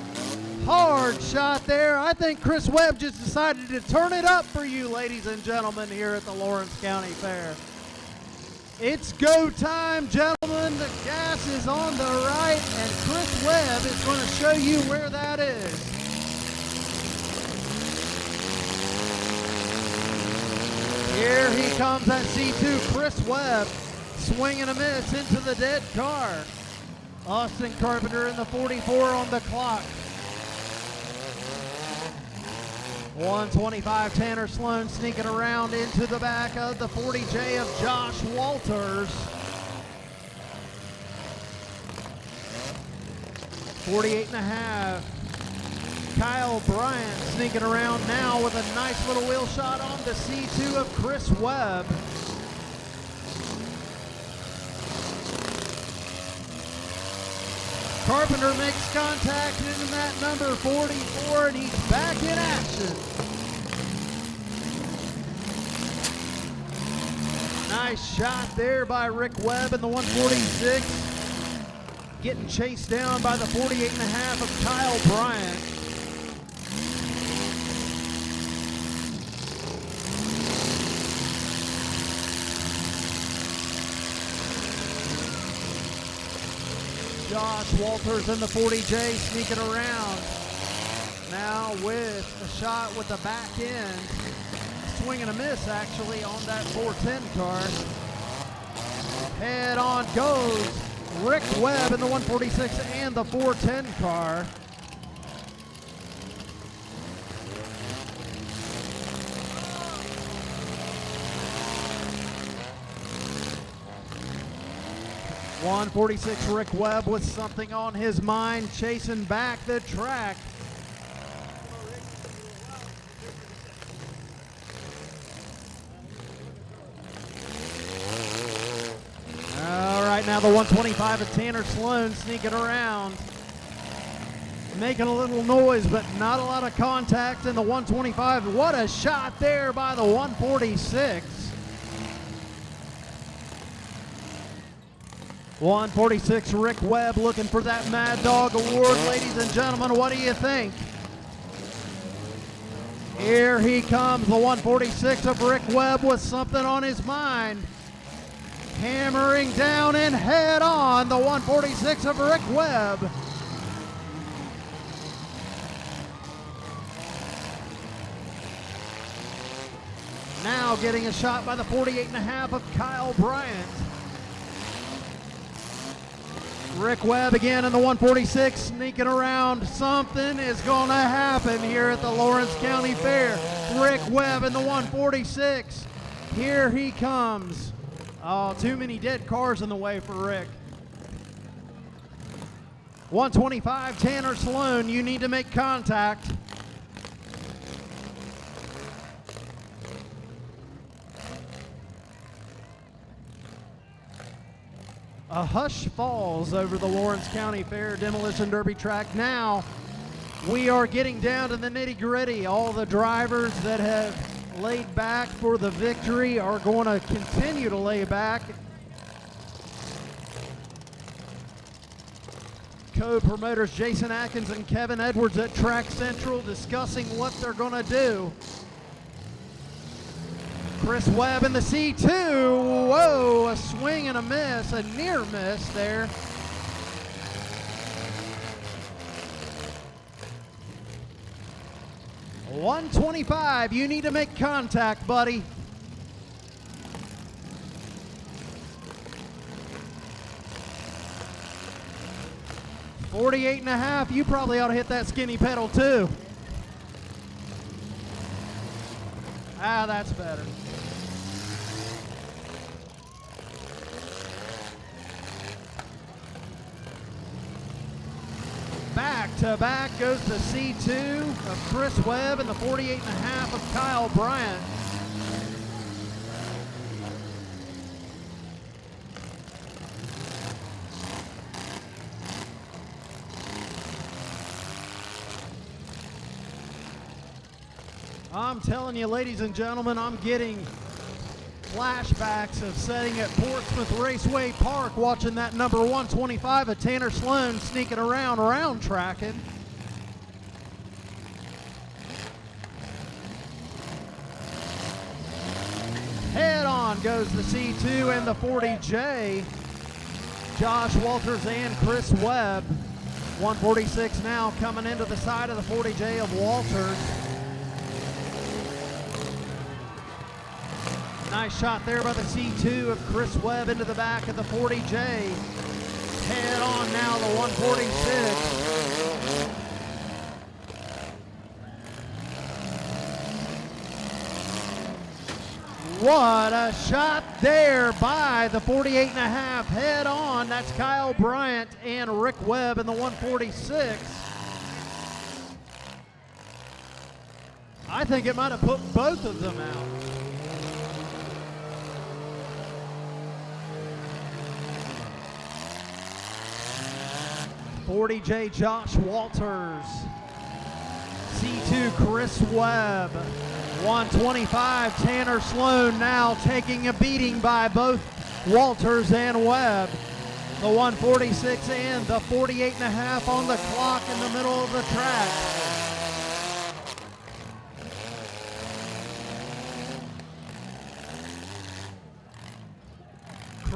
Hard shot there. I think Chris Webb just decided to turn it up for you, ladies and gentlemen, here at the Lawrence County Fair. It's go time, gentlemen. The gas is on the right, and Chris Webb is going to show you where that is. Here he comes at C2, Chris Webb, swinging a miss into the dead car. Austin Carpenter in the 44 on the clock. 125 Tanner Sloan sneaking around into the back of the 40J of Josh Walters. 48.5. Kyle Bryant sneaking around now with a nice little wheel shot on the C2 of Chris Webb. Carpenter makes contact in that number 44, and he's back in action. Nice shot there by Rick Webb in the 146. Getting chased down by the 48.5 of Kyle Bryant. Josh Walters in the 40J sneaking around. Now with a shot with the back end. Swing and a miss actually on that 410 car. Head on goes Rick Webb in the 146 and the 410 car. .146 Rick Webb with something on his mind, chasing back the track. now the 125 of Tanner Sloan sneaking around. Making a little noise, but not a lot of contact in the 125. What a shot there by the 146. 146, Rick Webb looking for that Mad Dog Award. Ladies and gentlemen, what do you think? Here he comes, the 146 of Rick Webb with something on his mind. Hammering down and head on, the 146 of Rick Webb. Now getting a shot by the 48.5 of Kyle Bryant. Rick Webb again in the 146, sneaking around. Something is going to happen here at the Lawrence County Fair. Rick Webb in the 146. Here he comes. Oh, too many dead cars in the way for Rick. 125, Tanner Sloan, you need to make contact. A hush falls over the Lawrence County Fair Demolition Derby track. Now we are getting down to the nitty-gritty. All the drivers that have laid back for the victory are going to continue to lay back. Co-promoters Jason Atkins and Kevin Edwards at Track Central discussing what they're going to do. Chris Webb in the C2. Whoa, a swing and a miss, a near miss there. $125, you need to make contact, buddy. $48.5, you probably ought to hit that skinny pedal too. Ah, that's better. Back to back goes the C2 of Chris Webb and the 48.5 of Kyle Bryant. I'm telling you, ladies and gentlemen, I'm getting flashbacks of sitting at Portsmouth Raceway Park watching that number 125 of Tanner Sloan sneaking around, round tracking. Head on goes the C2 and the 40J. Josh Walters and Chris Webb. 146 now coming into the side of the 40J of Walters. Nice shot there by the C2 of Chris Webb into the back of the 40J. Head on now the 146. What a shot there by the 48.5. Head on, that's Kyle Bryant and Rick Webb in the 146. I think it might have put both of them out. 40J Josh Walters. C2 Chris Webb. 125 Tanner Sloan now taking a beating by both Walters and Webb. The 146 and the 48.5 on the clock in the middle of the track.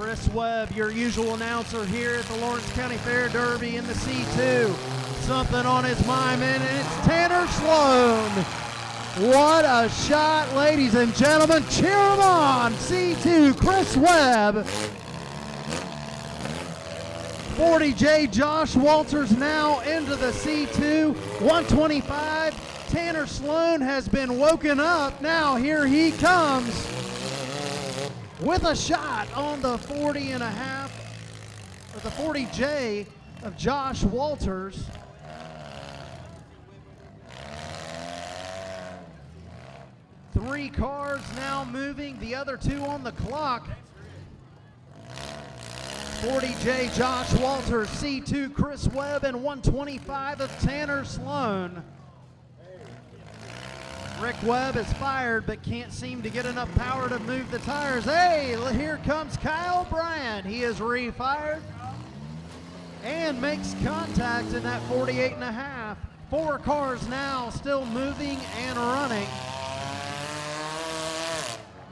Chris Webb, your usual announcer here at the Lawrence County Fair Derby in the C2. Something on his mind, man, and it's Tanner Sloan. What a shot, ladies and gentlemen. Cheer him on. C2, Chris Webb. 40J Josh Walters now into the C2. 125. Tanner Sloan has been woken up. Now here he comes with a shot on the 40.5, or the 40J of Josh Walters. Three cars now moving, the other two on the clock. 40J Josh Walters, C2 Chris Webb, and 125 of Tanner Sloan. Rick Webb is fired but can't seem to get enough power to move the tires. Hey, here comes Kyle Bryant. He is refired and makes contact in that 48.5. 4 cars now still moving and running.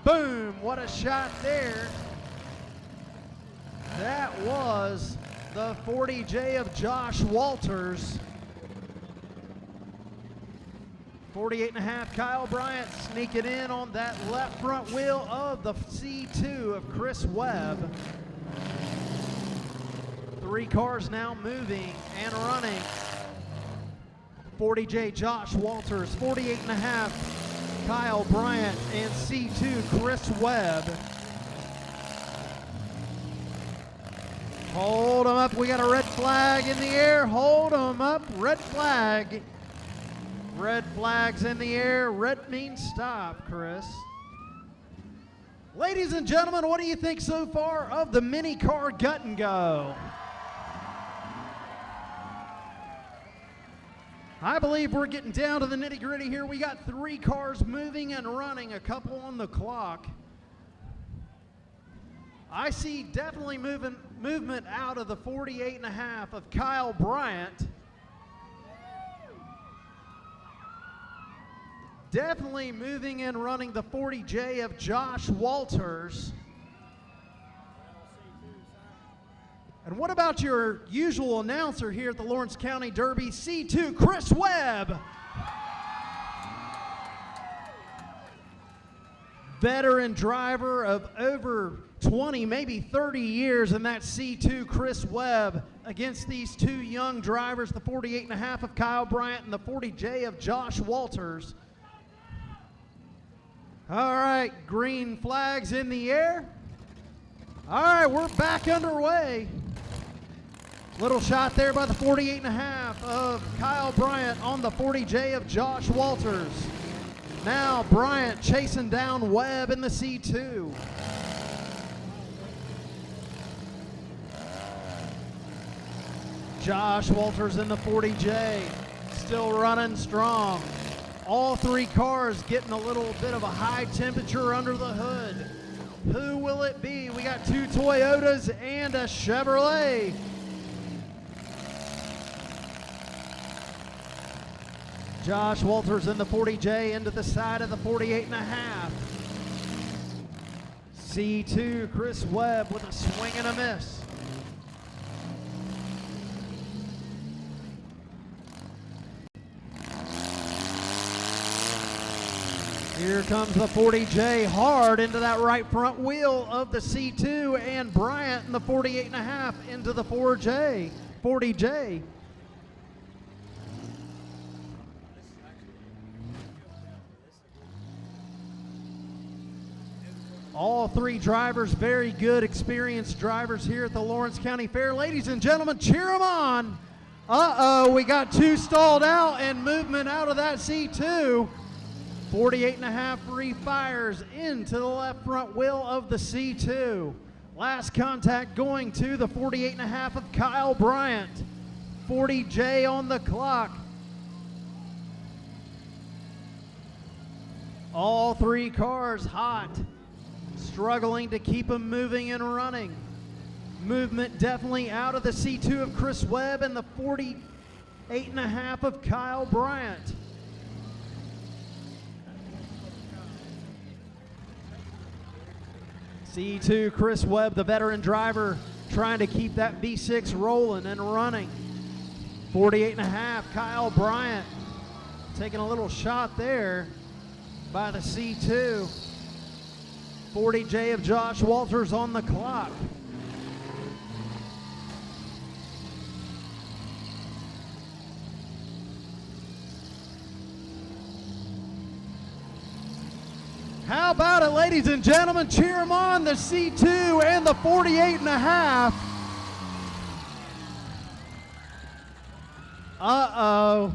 Boom, what a shot there. That was the 40J of Josh Walters. 48.5 Kyle Bryant sneaking in on that left front wheel of the C2 of Chris Webb. 3 cars now moving and running. 40J Josh Walters, 48.5 Kyle Bryant, and C2 Chris Webb. Hold them up, we got a red flag in the air. Hold them up, red flag. Red flag's in the air. Red means stop, Chris. Ladies and gentlemen, what do you think so far of the mini car gut and go? I believe we're getting down to the nitty gritty here. We got 3 cars moving and running, a couple on the clock. I see definitely movement out of the 48.5 of Kyle Bryant. Definitely moving and running the 40J of Josh Walters. And what about your usual announcer here at the Lawrence County Derby, C2 Chris Webb? Veteran driver of over 20, maybe 30 years in that C2 Chris Webb against these 2 young drivers, the 48.5 of Kyle Bryant and the 40J of Josh Walters. All right, green flags in the air. All right, we're back underway. Little shot there by the 48.5 of Kyle Bryant on the 40J of Josh Walters. Now Bryant chasing down Webb in the C2. Josh Walters in the 40J, still running strong. All 3 cars getting a little bit of a high temperature under the hood. Who will it be? We got 2 Toyotas and a Chevrolet. Josh Walters in the 40J into the side of the 48.5. C2 Chris Webb with a swing and a miss. Here comes the 40J hard into that right front wheel of the C2, and Bryant in the 48.5 into the 40J. All 3 drivers, very good, experienced drivers here at the Lawrence County Fair. Ladies and gentlemen, cheer them on. Uh-oh, we got 2 stalled out and movement out of that C2. 48.5 refires into the left front wheel of the C2. Last contact going to the 48.5 of Kyle Bryant. 40J on the clock. All 3 cars hot, struggling to keep them moving and running. Movement definitely out of the C2 of Chris Webb and the 48.5 of Kyle Bryant. C2 Chris Webb, the veteran driver, trying to keep that V6 rolling and running. 48.5 Kyle Bryant taking a little shot there by the C2. 40J of Josh Walters on the clock. How about it, ladies and gentlemen? Cheer them on, the C2 and the 48.5. Uh-oh.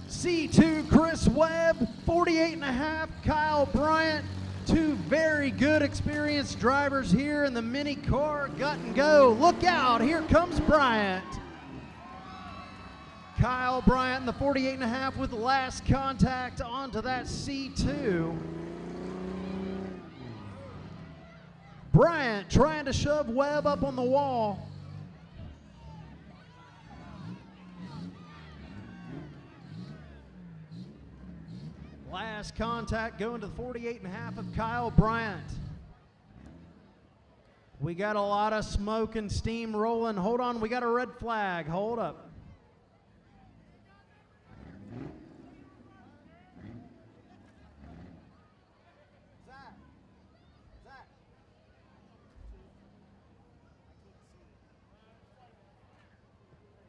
C2 Chris Webb, 48.5 Kyle Bryant. Two very good experienced drivers here in the mini car gut and go. Look out, here comes Bryant. Kyle Bryant in the 48.5 with last contact onto that C2. Bryant trying to shove Webb up on the wall. Last contact going to the 48.5 of Kyle Bryant. We got a lot of smoke and steam rolling. Hold on, we got a red flag. Hold up.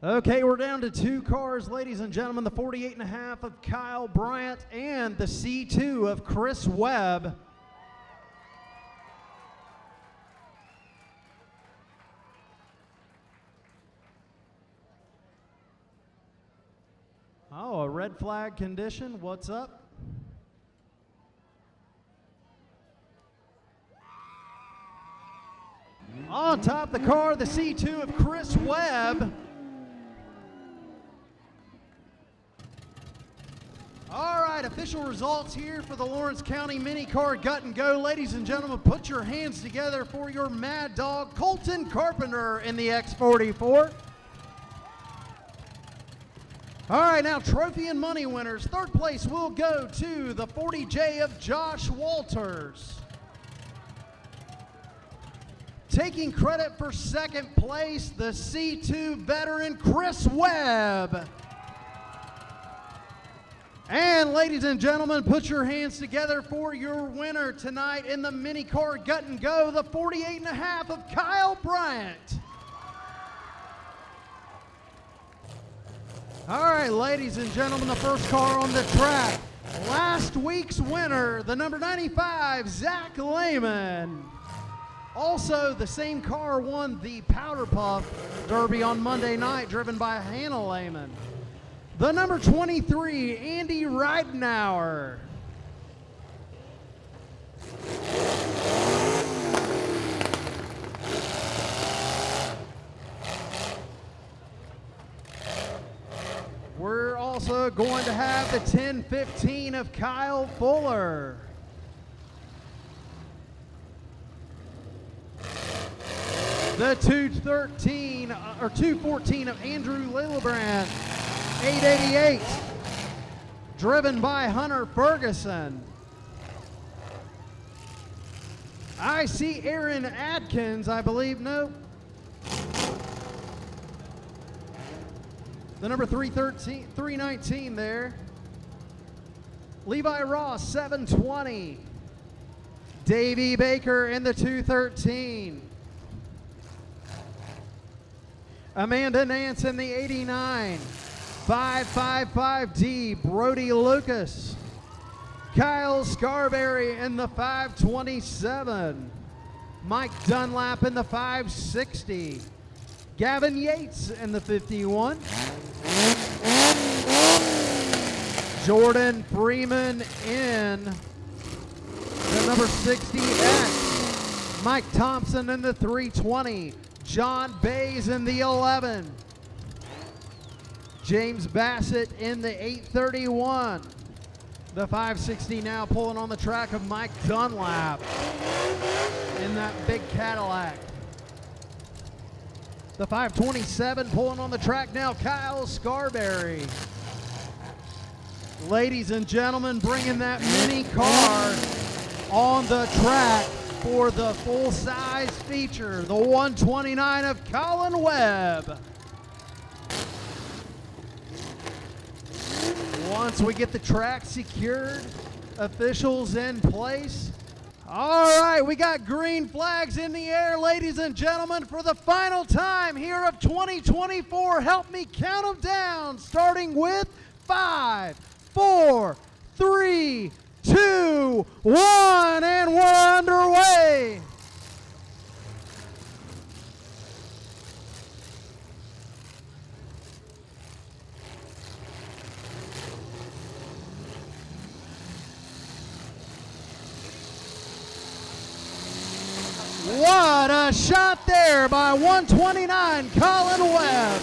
Okay, we're down to two cars, ladies and gentlemen. The 48.5 of Kyle Bryant and the C2 of Chris Webb. Oh, a red flag condition. What's up? On top of the car, the C2 of Chris Webb. All right, official results here for the Lawrence County Mini Car Gut and Go. Ladies and gentlemen, put your hands together for your Mad Dog, Colton Carpenter in the X44. All right, now trophy and money winners. Third place will go to the 40J of Josh Walters. Taking credit for second place, the C2 veteran Chris Webb. And ladies and gentlemen, put your hands together for your winner tonight in the mini car gut and go, the 48.5 of Kyle Bryant. All right, ladies and gentlemen, the first car on the track. Last week's winner, the number 95, Zach Lehman. Also, the same car won the Powder Puff Derby on Monday night, driven by Hannah Lehman. The number 23, Andy Ridenauer. We're also going to have the 1015 of Kyle Fuller. The 214 of Andrew Lillebrand. 888, driven by Hunter Ferguson. I see Aaron Adkins, I believe. Nope. The number 319 there. Levi Ross, 720. Davey Baker in the 213. Amanda Nance in the 89. 555D, Brody Lucas. Kyle Scarberry in the 527. Mike Dunlap in the 560. Gavin Yates in the 51. Jordan Freeman in the number 60X. Mike Thompson in the 320. John Bays in the 11. James Bassett in the 831. The 560 now pulling on the track of Mike Dunlap in that big Cadillac. The 527 pulling on the track now, Kyle Scarberry. Ladies and gentlemen, bringing that mini car on the track for the full-size feature, the 129 of Colin Webb. Once we get the track secured, officials in place. All right, we got green flags in the air, ladies and gentlemen, for the final time here of 2024. Help me count them down, starting with 5, 4, 3, 2, 1, and we're underway. What a shot there by 129 Colin Webb.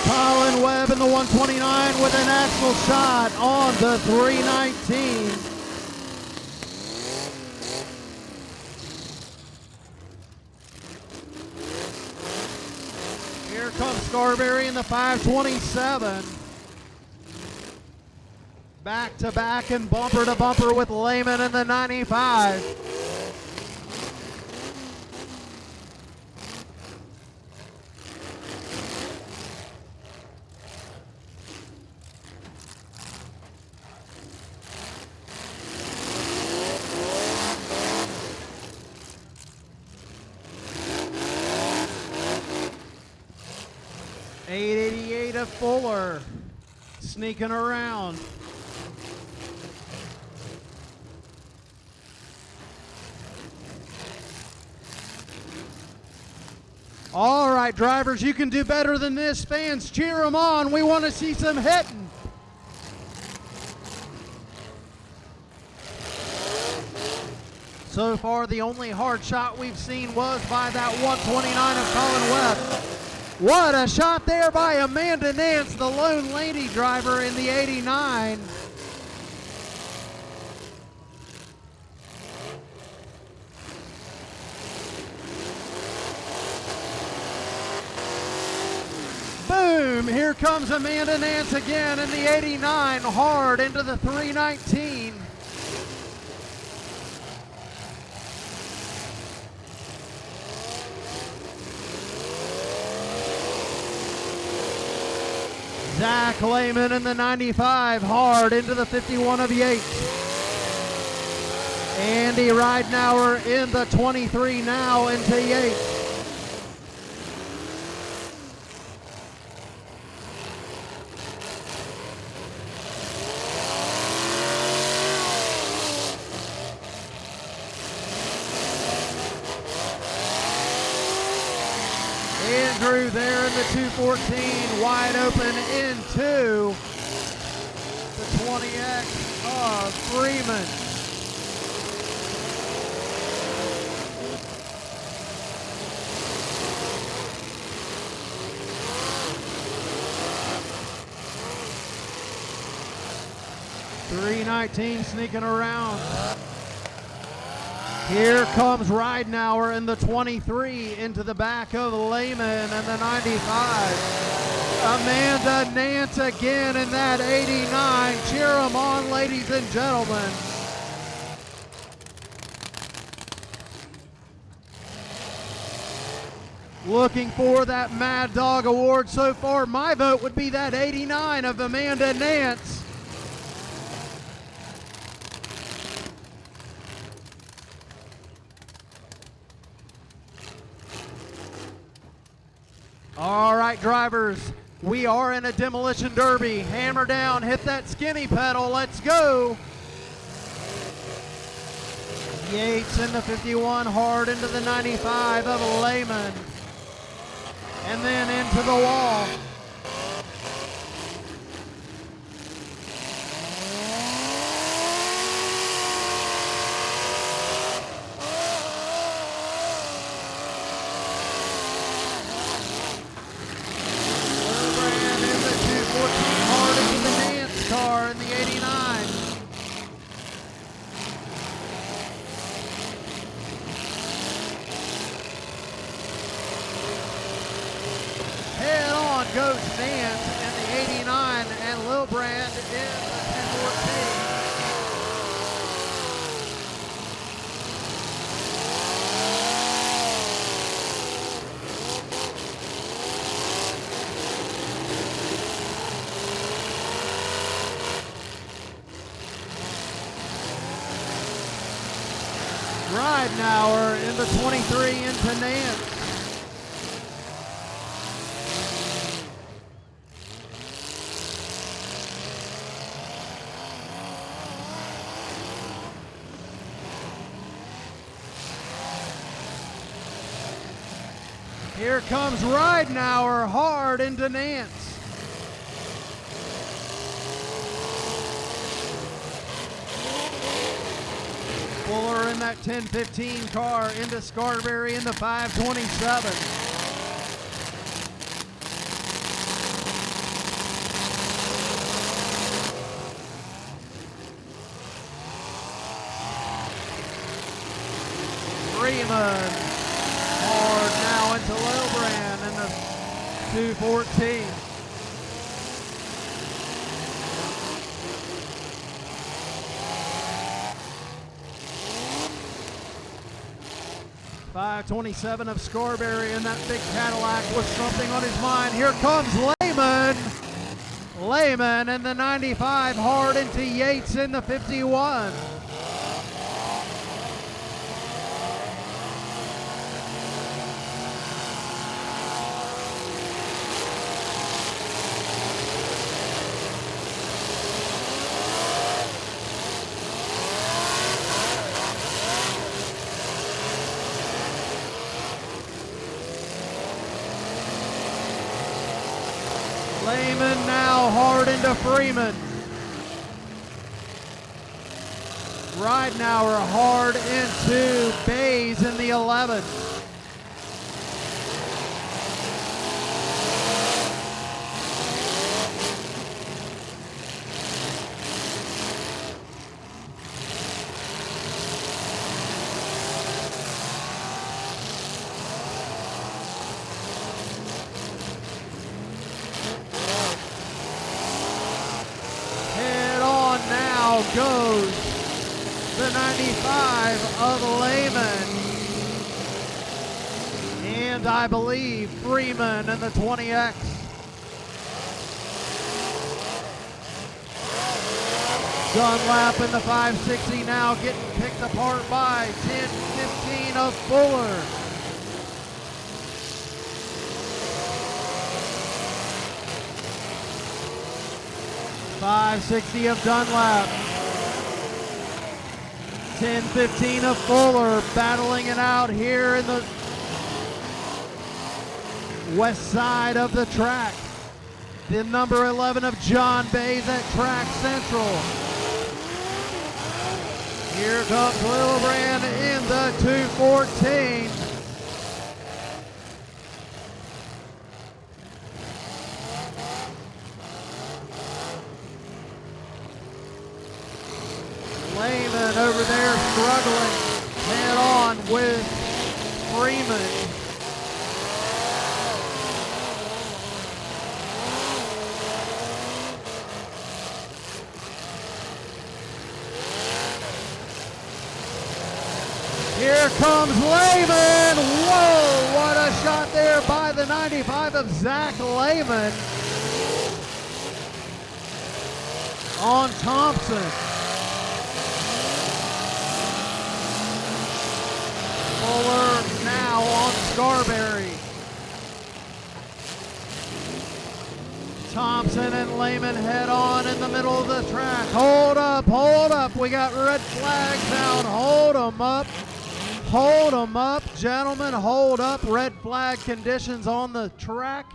Colin Webb in the 129 with an axle shot on the 319. Here comes Scarberry in the 527. Back to back and bumper to bumper with Lehman in the 95. .888 of Fuller sneaking around. All right, drivers, you can do better than this. Fans, cheer them on. We want to see some hitting. So far, the only hard shot we've seen was by that 129 of Colin Webb. What a shot there by Amanda Nance, the lone lady driver in the 89. Boom, here comes Amanda Nance again in the 89, hard into the 319. Zach Lehman in the 95, hard into the 51 of Yates. Andy Ridenauer in the 23 now into Yates. Andrew there in the 214, wide open into the 20X of Freeman. .319 sneaking around. Here comes Ridenauer in the 23 into the back of Lehman and the 95. Amanda Nance again in that 89. Cheer them on, ladies and gentlemen. Looking for that Mad Dog Award so far. My vote would be that 89 of Amanda Nance. All right, drivers, we are in a demolition derby. Hammer down, hit that skinny pedal, let's go. Yates in the 51, hard into the 95 of Lehman. And then into the wall. In the 89. Head on goes Nance in the 89 and Lilbrand in the 1014. Ridenauer in the 23 into Nance. Here comes Ridenauer hard into Nance. Fuller in that 10-15 car into Scarberry in the 527. Freeman hard now into Lilbrand in the 214. .527 of Scarberry in that big Cadillac with something on his mind. Here comes Lehman. Lehman in the 95 hard into Yates in the 51. Lehman now hard into Freeman. Ridenauer hard into Bays in the 11. Goes the 95 of Lehman, and I believe Freeman in the 20X. Dunlap in the 560 now getting picked apart by 10-15 of Fuller. .560 of Dunlap. 10-15 of Fuller battling it out here in the west side of the track. The number 11 of John Bays at track central. Here comes Lilbrand in the 214. Lehman over there struggling head on with Freeman. Here comes Lehman. Whoa, what a shot there by the 95 of Zach Lehman on Thompson. Fuller now on Scarberry. Thompson and Lehman head on in the middle of the track. Hold up. We got red flags out. Hold them up, gentlemen. Hold up. Red flag conditions on the track.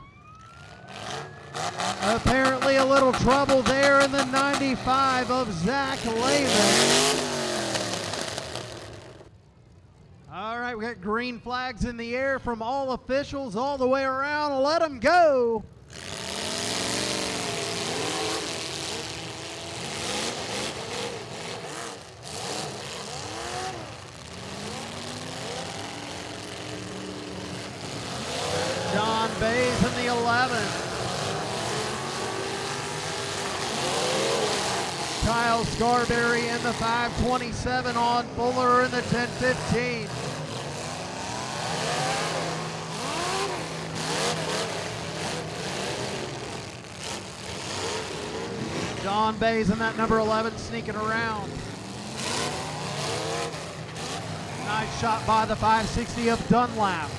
Apparently a little trouble there in the 95 of Zach Lehman. All right, we got green flags in the air from all officials all the way around. Let them go. John Bays in the 11. Kyle Scarberry in the 527 on Fuller in the 1015. John Bays in that number 11 sneaking around. Nice shot by the 560 of Dunlap.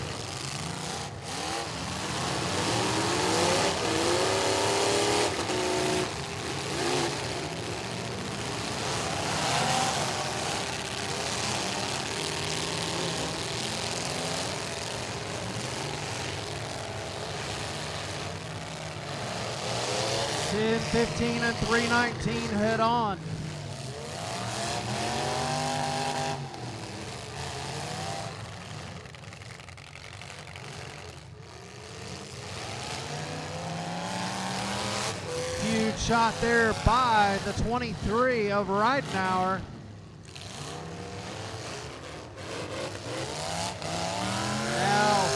10:15 and 3:19 head on. Huge shot there by the 23 of Ridenauer. Now,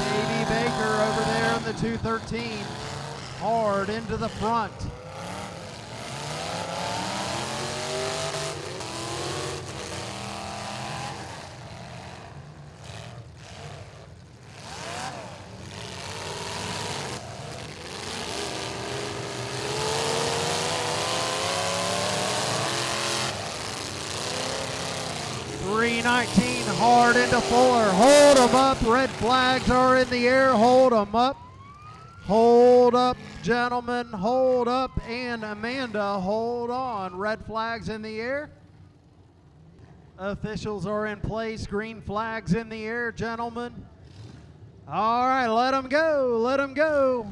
Davey Baker over there in the 213, hard into the front. .319 hard into Fuller. Hold them up. Red flags are in the air. Hold them up. Hold up, gentlemen. Hold up. And Amanda, hold on. Red flags in the air. Officials are in place. Green flags in the air, gentlemen. All right, let them go. Let them go.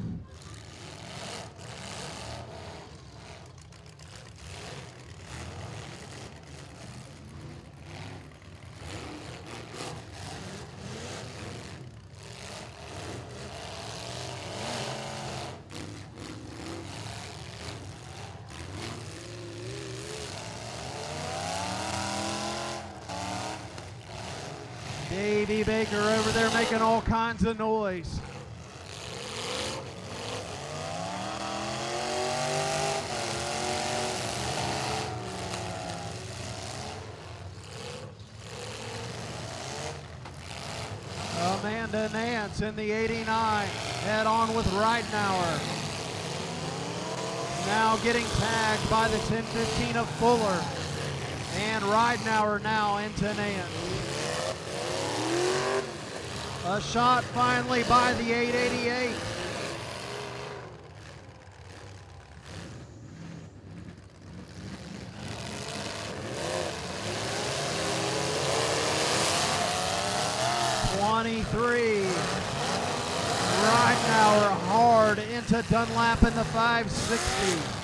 Davey Baker over there making all kinds of noise. Amanda Nance in the 89, head on with Ridenauer. Now getting tagged by the 10:15 of Fuller. And Ridenauer now into Nance. A shot finally by the 888. Ridenauer hard into Dunlap in the 560.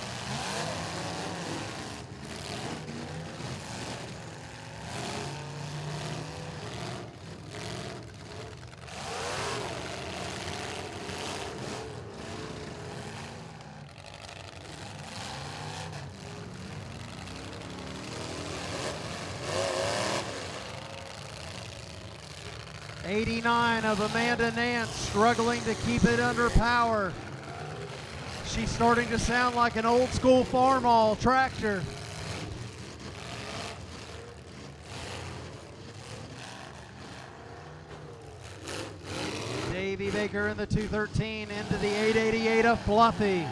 '89 of Amanda Nance struggling to keep it under power. She's starting to sound like an old school farmall tractor. Davey Baker in the 213 into the 888 of Fluffy.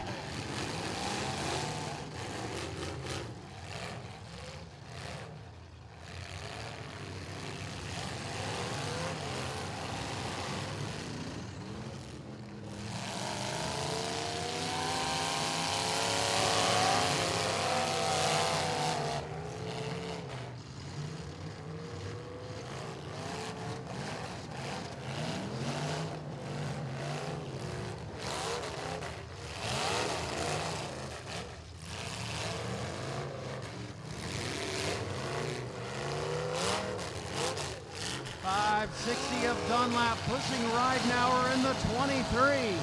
.560 of Dunlap pushing Ridenauer in the 23.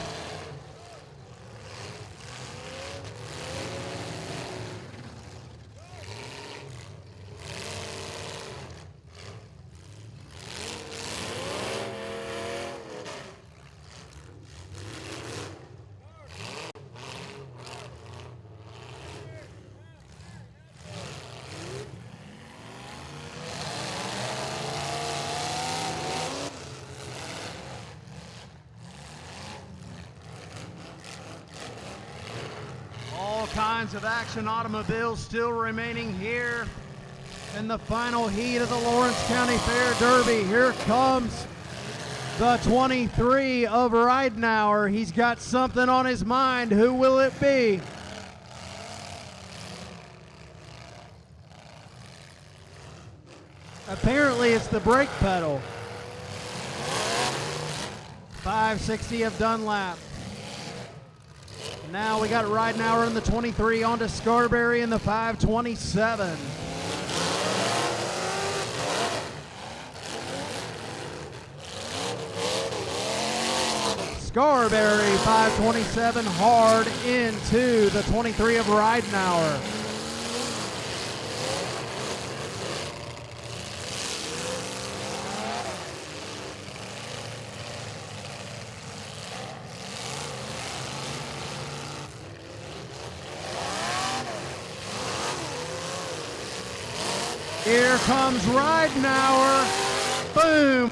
Kinds of action automobiles still remaining here in the final heat of the Lawrence County Fair Derby. Here comes the 23 of Ridenauer. He's got something on his mind. Who will it be? Apparently it's the brake pedal. 560 of Dunlap. Now we got Ridenauer in the 23 onto Scarberry in the 527. Scarberry 527 hard into the 23 of Ridenauer. Here comes Ridenauer. Boom.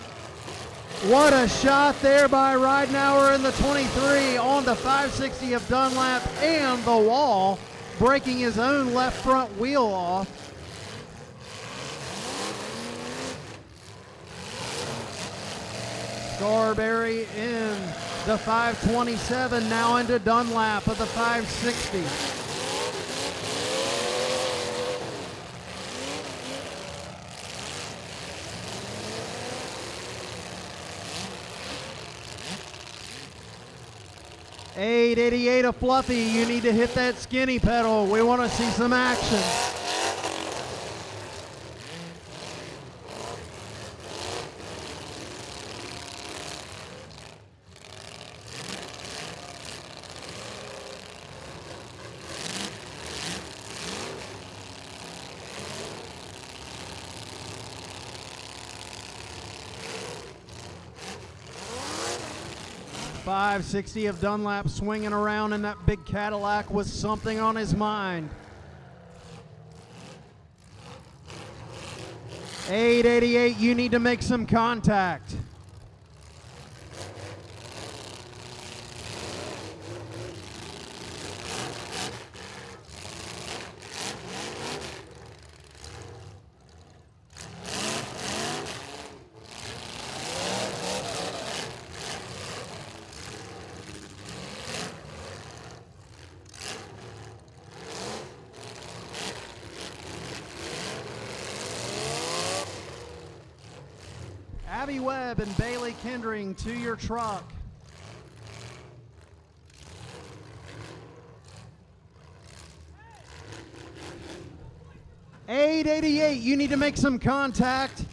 What a shot there by Ridenauer in the 23 on the 560 of Dunlap and the wall, breaking his own left front wheel off. Scarberry in the 527, now into Dunlap of the 560. $888 of Fluffy, you need to hit that skinny pedal. We want to see some action. $560 of Dunlap swinging around in that big Cadillac with something on his mind. $888, you need to make some contact. Abby Webb and Bailey Kendring to your truck. $888, you need to make some contact.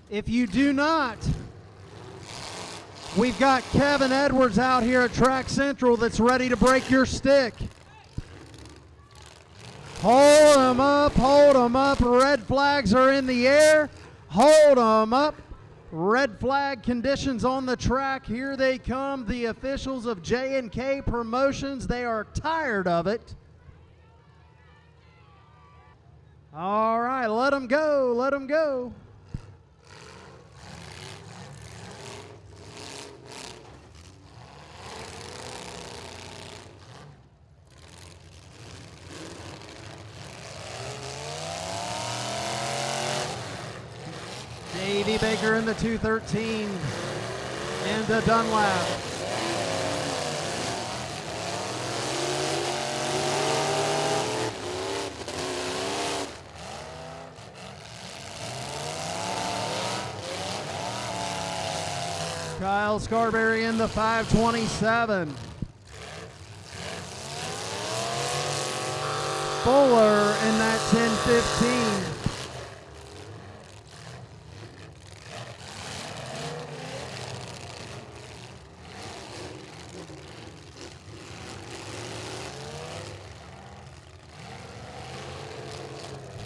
If you do not, we've got Kevin Edwards out here at Track Central that's ready to break your stick. Hold them up, hold them up. Red flags are in the air. Hold them up. Red flag conditions on the track. Here they come, the officials of J&K Promotions. They are tired of it. All right, let them go, let them go. Davey Baker in the 213 into Dunlap. Kyle Scarberry in the 527. Fuller in that 1015.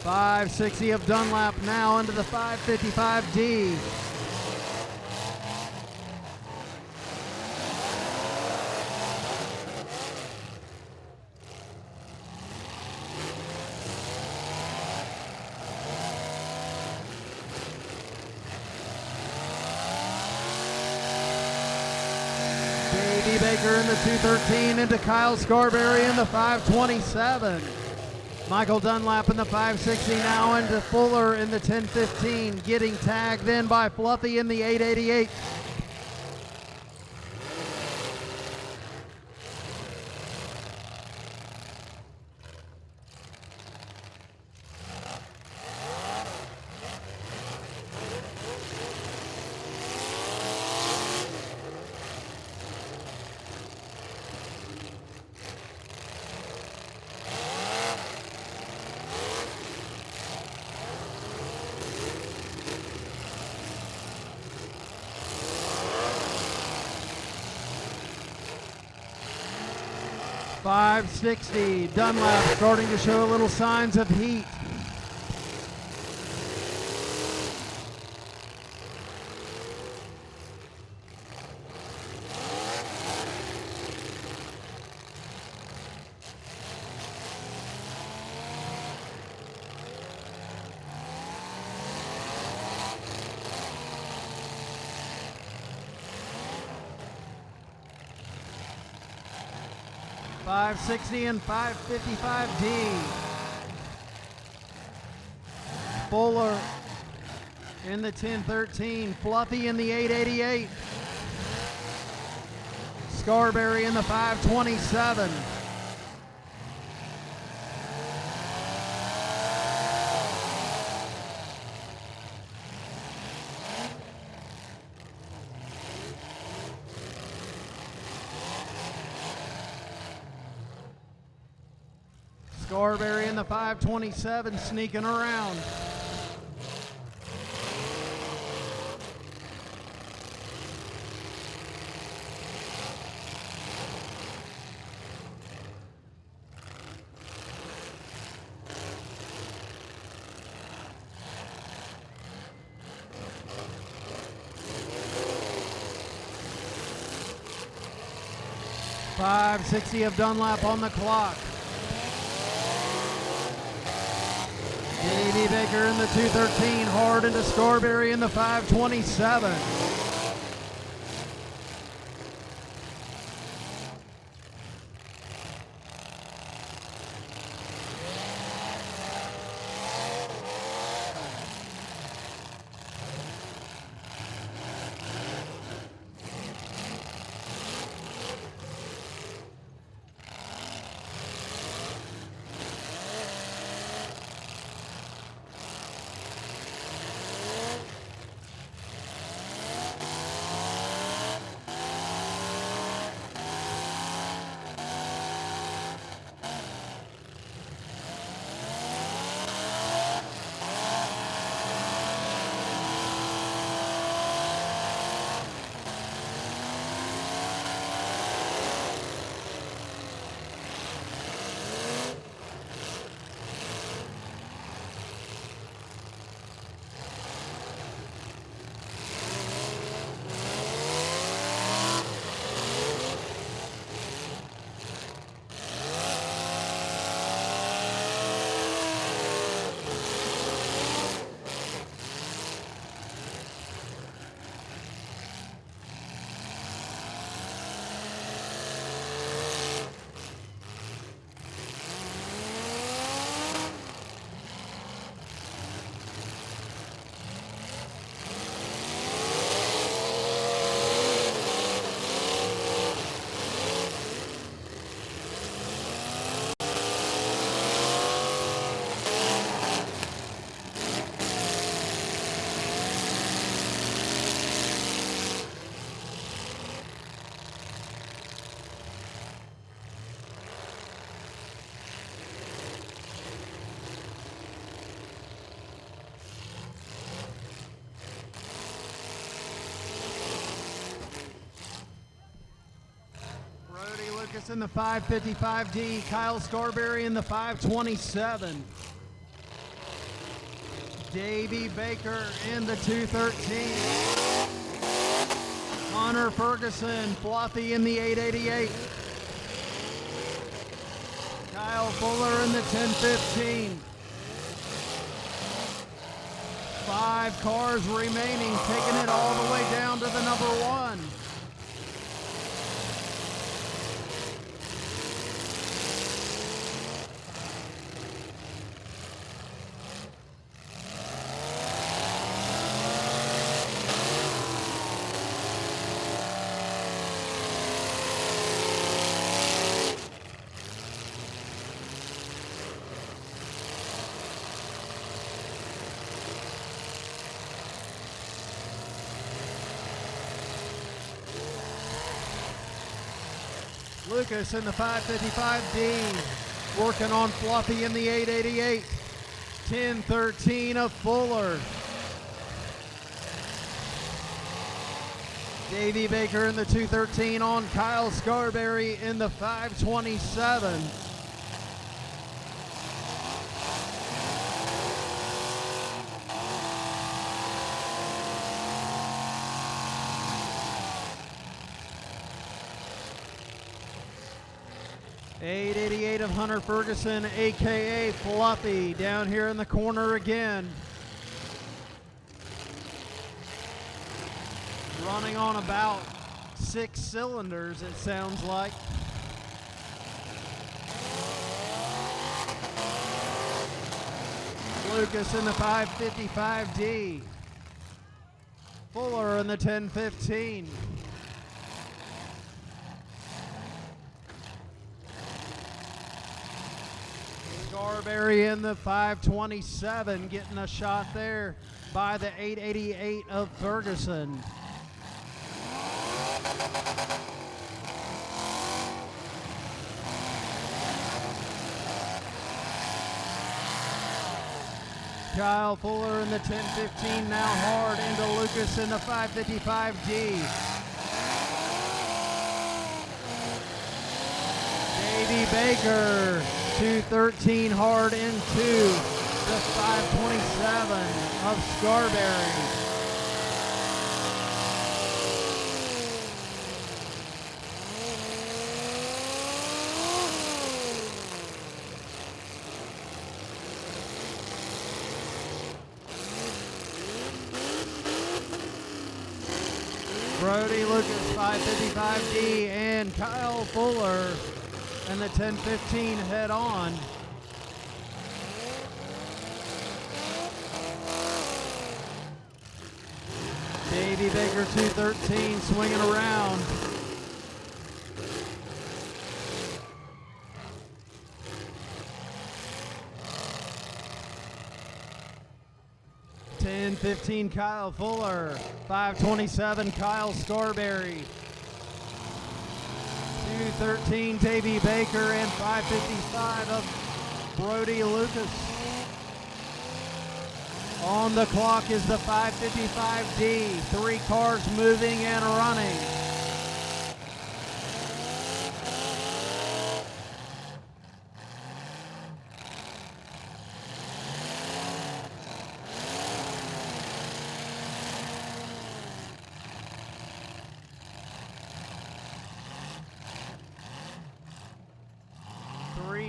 $560 of Dunlap now into the 555D. Davey Baker in the 213 into Kyle Scarberry in the 527. Michael Dunlap in the 560 now into Fuller in the 1015, getting tagged in by Fluffy in the 888. 560, Dunlap starting to show a little signs of heat. .560 and 555D. Fuller in the 1013. Fluffy in the 888. Scarberry in the 527. Scarberry in the 527 sneaking around. .560 of Dunlap on the clock. Davey Baker in the 213, hard into Scarberry in the 527. Lucas in the 555D. Kyle Scarberry in the 527. Davey Baker in the 213. Hunter Ferguson, Fluffy in the 888. Kyle Fuller in the 1015. 5 cars remaining, taking it all the way down to the number 1. Lucas in the 555D, working on Fluffy in the 888. 1013 of Fuller. Davey Baker in the 213 on Kyle Scarberry in the 527. .888 of Hunter Ferguson, aka Fluffy, down here in the corner again. Running on about 6 cylinders, it sounds like. Lucas in the 555D. Fuller in the 1015. Scarberry in the 527, getting a shot there by the 888 of Ferguson. Kyle Fuller in the 1015, now hard into Lucas in the 555D. Davey Baker, 213 hard into the 527 of Scarberry. Brody Lucas 555D and Kyle Fuller and the 1015 head on. Davey Baker 213 swinging around. .1015 Kyle Fuller, 527 Kyle Scarberry, 213 Davey Baker, and 555 of Brody Lucas. On the clock is the 555D, 3 cars moving and running.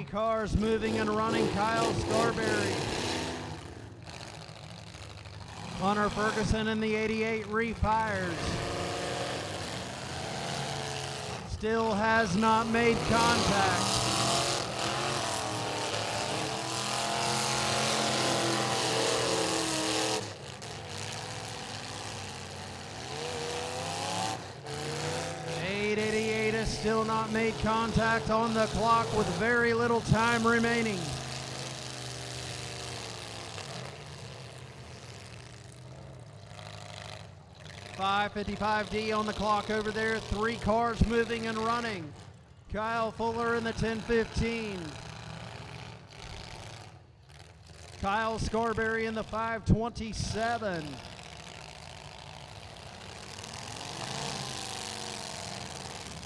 Cars moving and running. Kyle Scarberry. Hunter Ferguson in the 88 refires. Still has not made contact. Still not made contact on the clock with very little time remaining. .555D on the clock over there. 3 cars moving and running. Kyle Fuller in the 1015. Kyle Scarberry in the 527.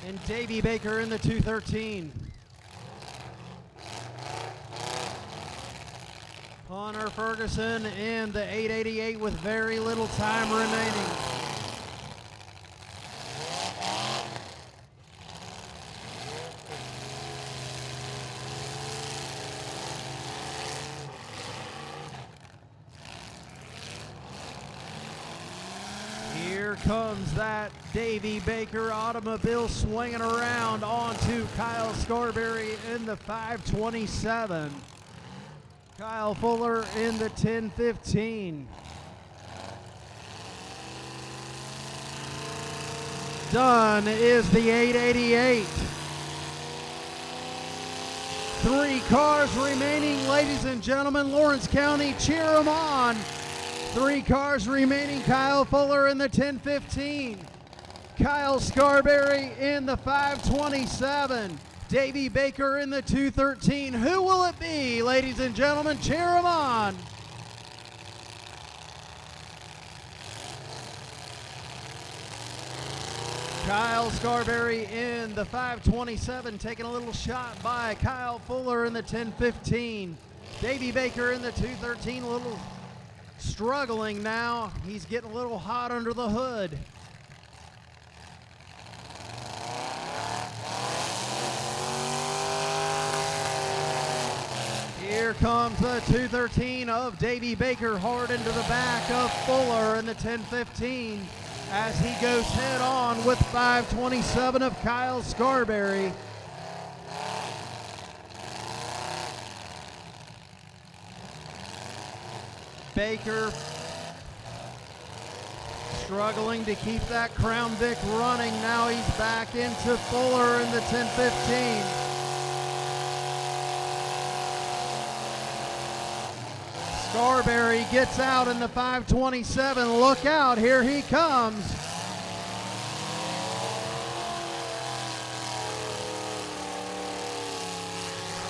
And Davey Baker in the 213. Hunter Ferguson in the 888 with very little time remaining. Here comes that Davey Baker automobile swinging around onto Kyle Scarberry in the 527. Kyle Fuller in the 1015. Done is the 888. 3 cars remaining, ladies and gentlemen. Lawrence County, cheer them on. 3 cars remaining. Kyle Fuller in the 1015. Kyle Scarberry in the 527. Davey Baker in the 213. Who will it be, ladies and gentlemen? Cheer them on. Kyle Scarberry in the 527, taking a little shot by Kyle Fuller in the 1015. Davey Baker in the 213, a little struggling now. He's getting a little hot under the hood. Here comes the 213 of Davey Baker hard into the back of Fuller in the 1015 as he goes head on with 527 of Kyle Scarberry. Baker struggling to keep that Crown Vic running. Now he's back into Fuller in the 1015. Scarberry gets out in the 527. Look out, here he comes.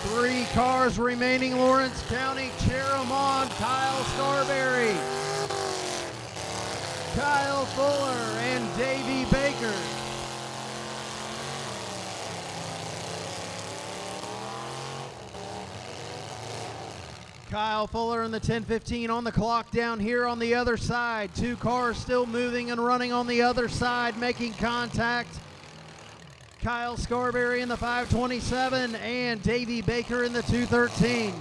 Three cars remaining, Lawrence County. Cheer 'em on. Kyle Scarberry, Kyle Fuller, and Davey Baker. Kyle Fuller in the 1015 on the clock down here on the other side. Two cars still moving and running on the other side, making contact. Kyle Scarberry in the 527 and Davey Baker in the 213.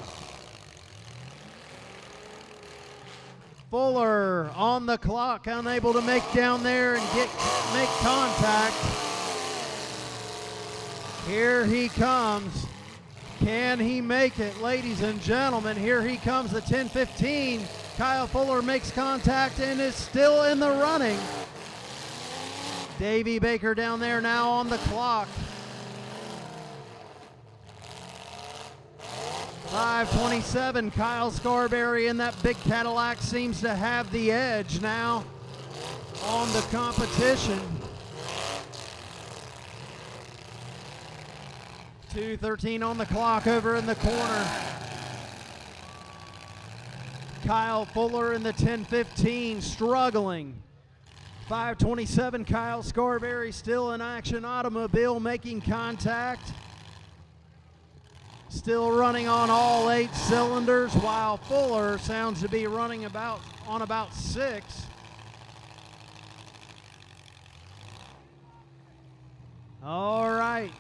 Fuller on the clock, unable to make down there and make contact. Here he comes. Can he make it, ladies and gentlemen? Here he comes, the 1015. Kyle Fuller makes contact and is still in the running. Davey Baker down there now on the clock. 527, Kyle Scarberry in that big Cadillac seems to have the edge now on the competition. 213 on the clock over in the corner. Kyle Fuller in the 1015 struggling. 527, Kyle Scarberry still in action. Automobile making contact. Still running on all 8 cylinders, while Fuller sounds to be running on about 6. All right.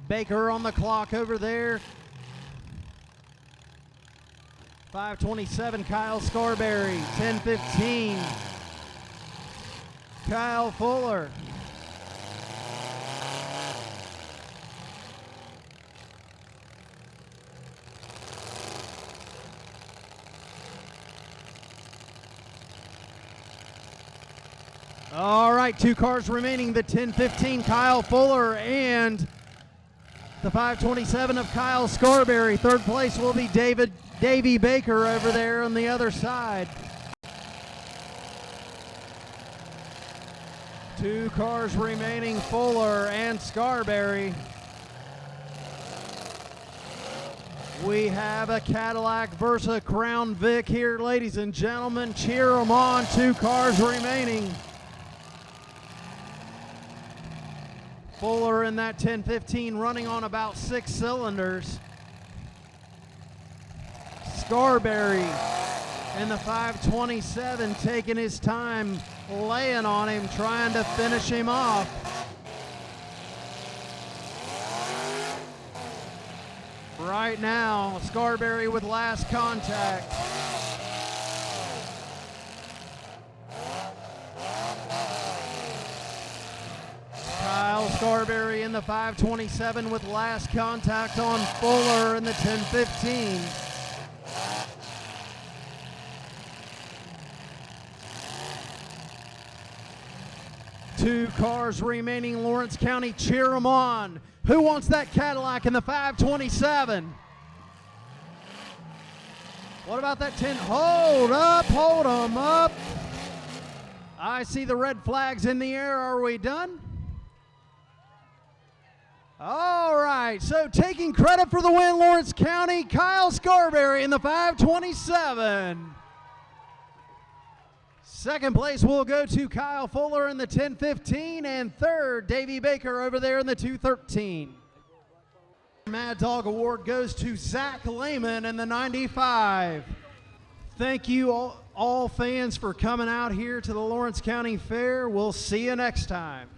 Baker on the clock over there. 527, Kyle Scarberry. 1015, Kyle Fuller. All right, 2 cars remaining, the 1015, Kyle Fuller, and the 527 of Kyle Scarberry. Third place will be Davey Baker over there on the other side. 2 cars remaining, Fuller and Scarberry. We have a Cadillac versus a Crown Vic here, ladies and gentlemen. Cheer them on, 2 cars remaining. Fuller in that 1015 running on about 6 cylinders. Scarberry in the 527 taking his time, laying on him, trying to finish him off. Right now, Scarberry with last contact. Kyle Scarberry in the 527 with last contact on Fuller in the 1015. Two cars remaining, Lawrence County. Cheer them on. Who wants that Cadillac in the 527? What about that 10? Hold up, hold them up. I see the red flags in the air. Are we done? All right, so taking credit for the win, Lawrence County, Kyle Scarberry in the 527. Second place will go to Kyle Fuller in the 10:15, and third, Davey Baker over there in the 2:13. Mad Dog Award goes to Zach Lehman in the 95. Thank you all fans for coming out here to the Lawrence County Fair. We'll see you next time.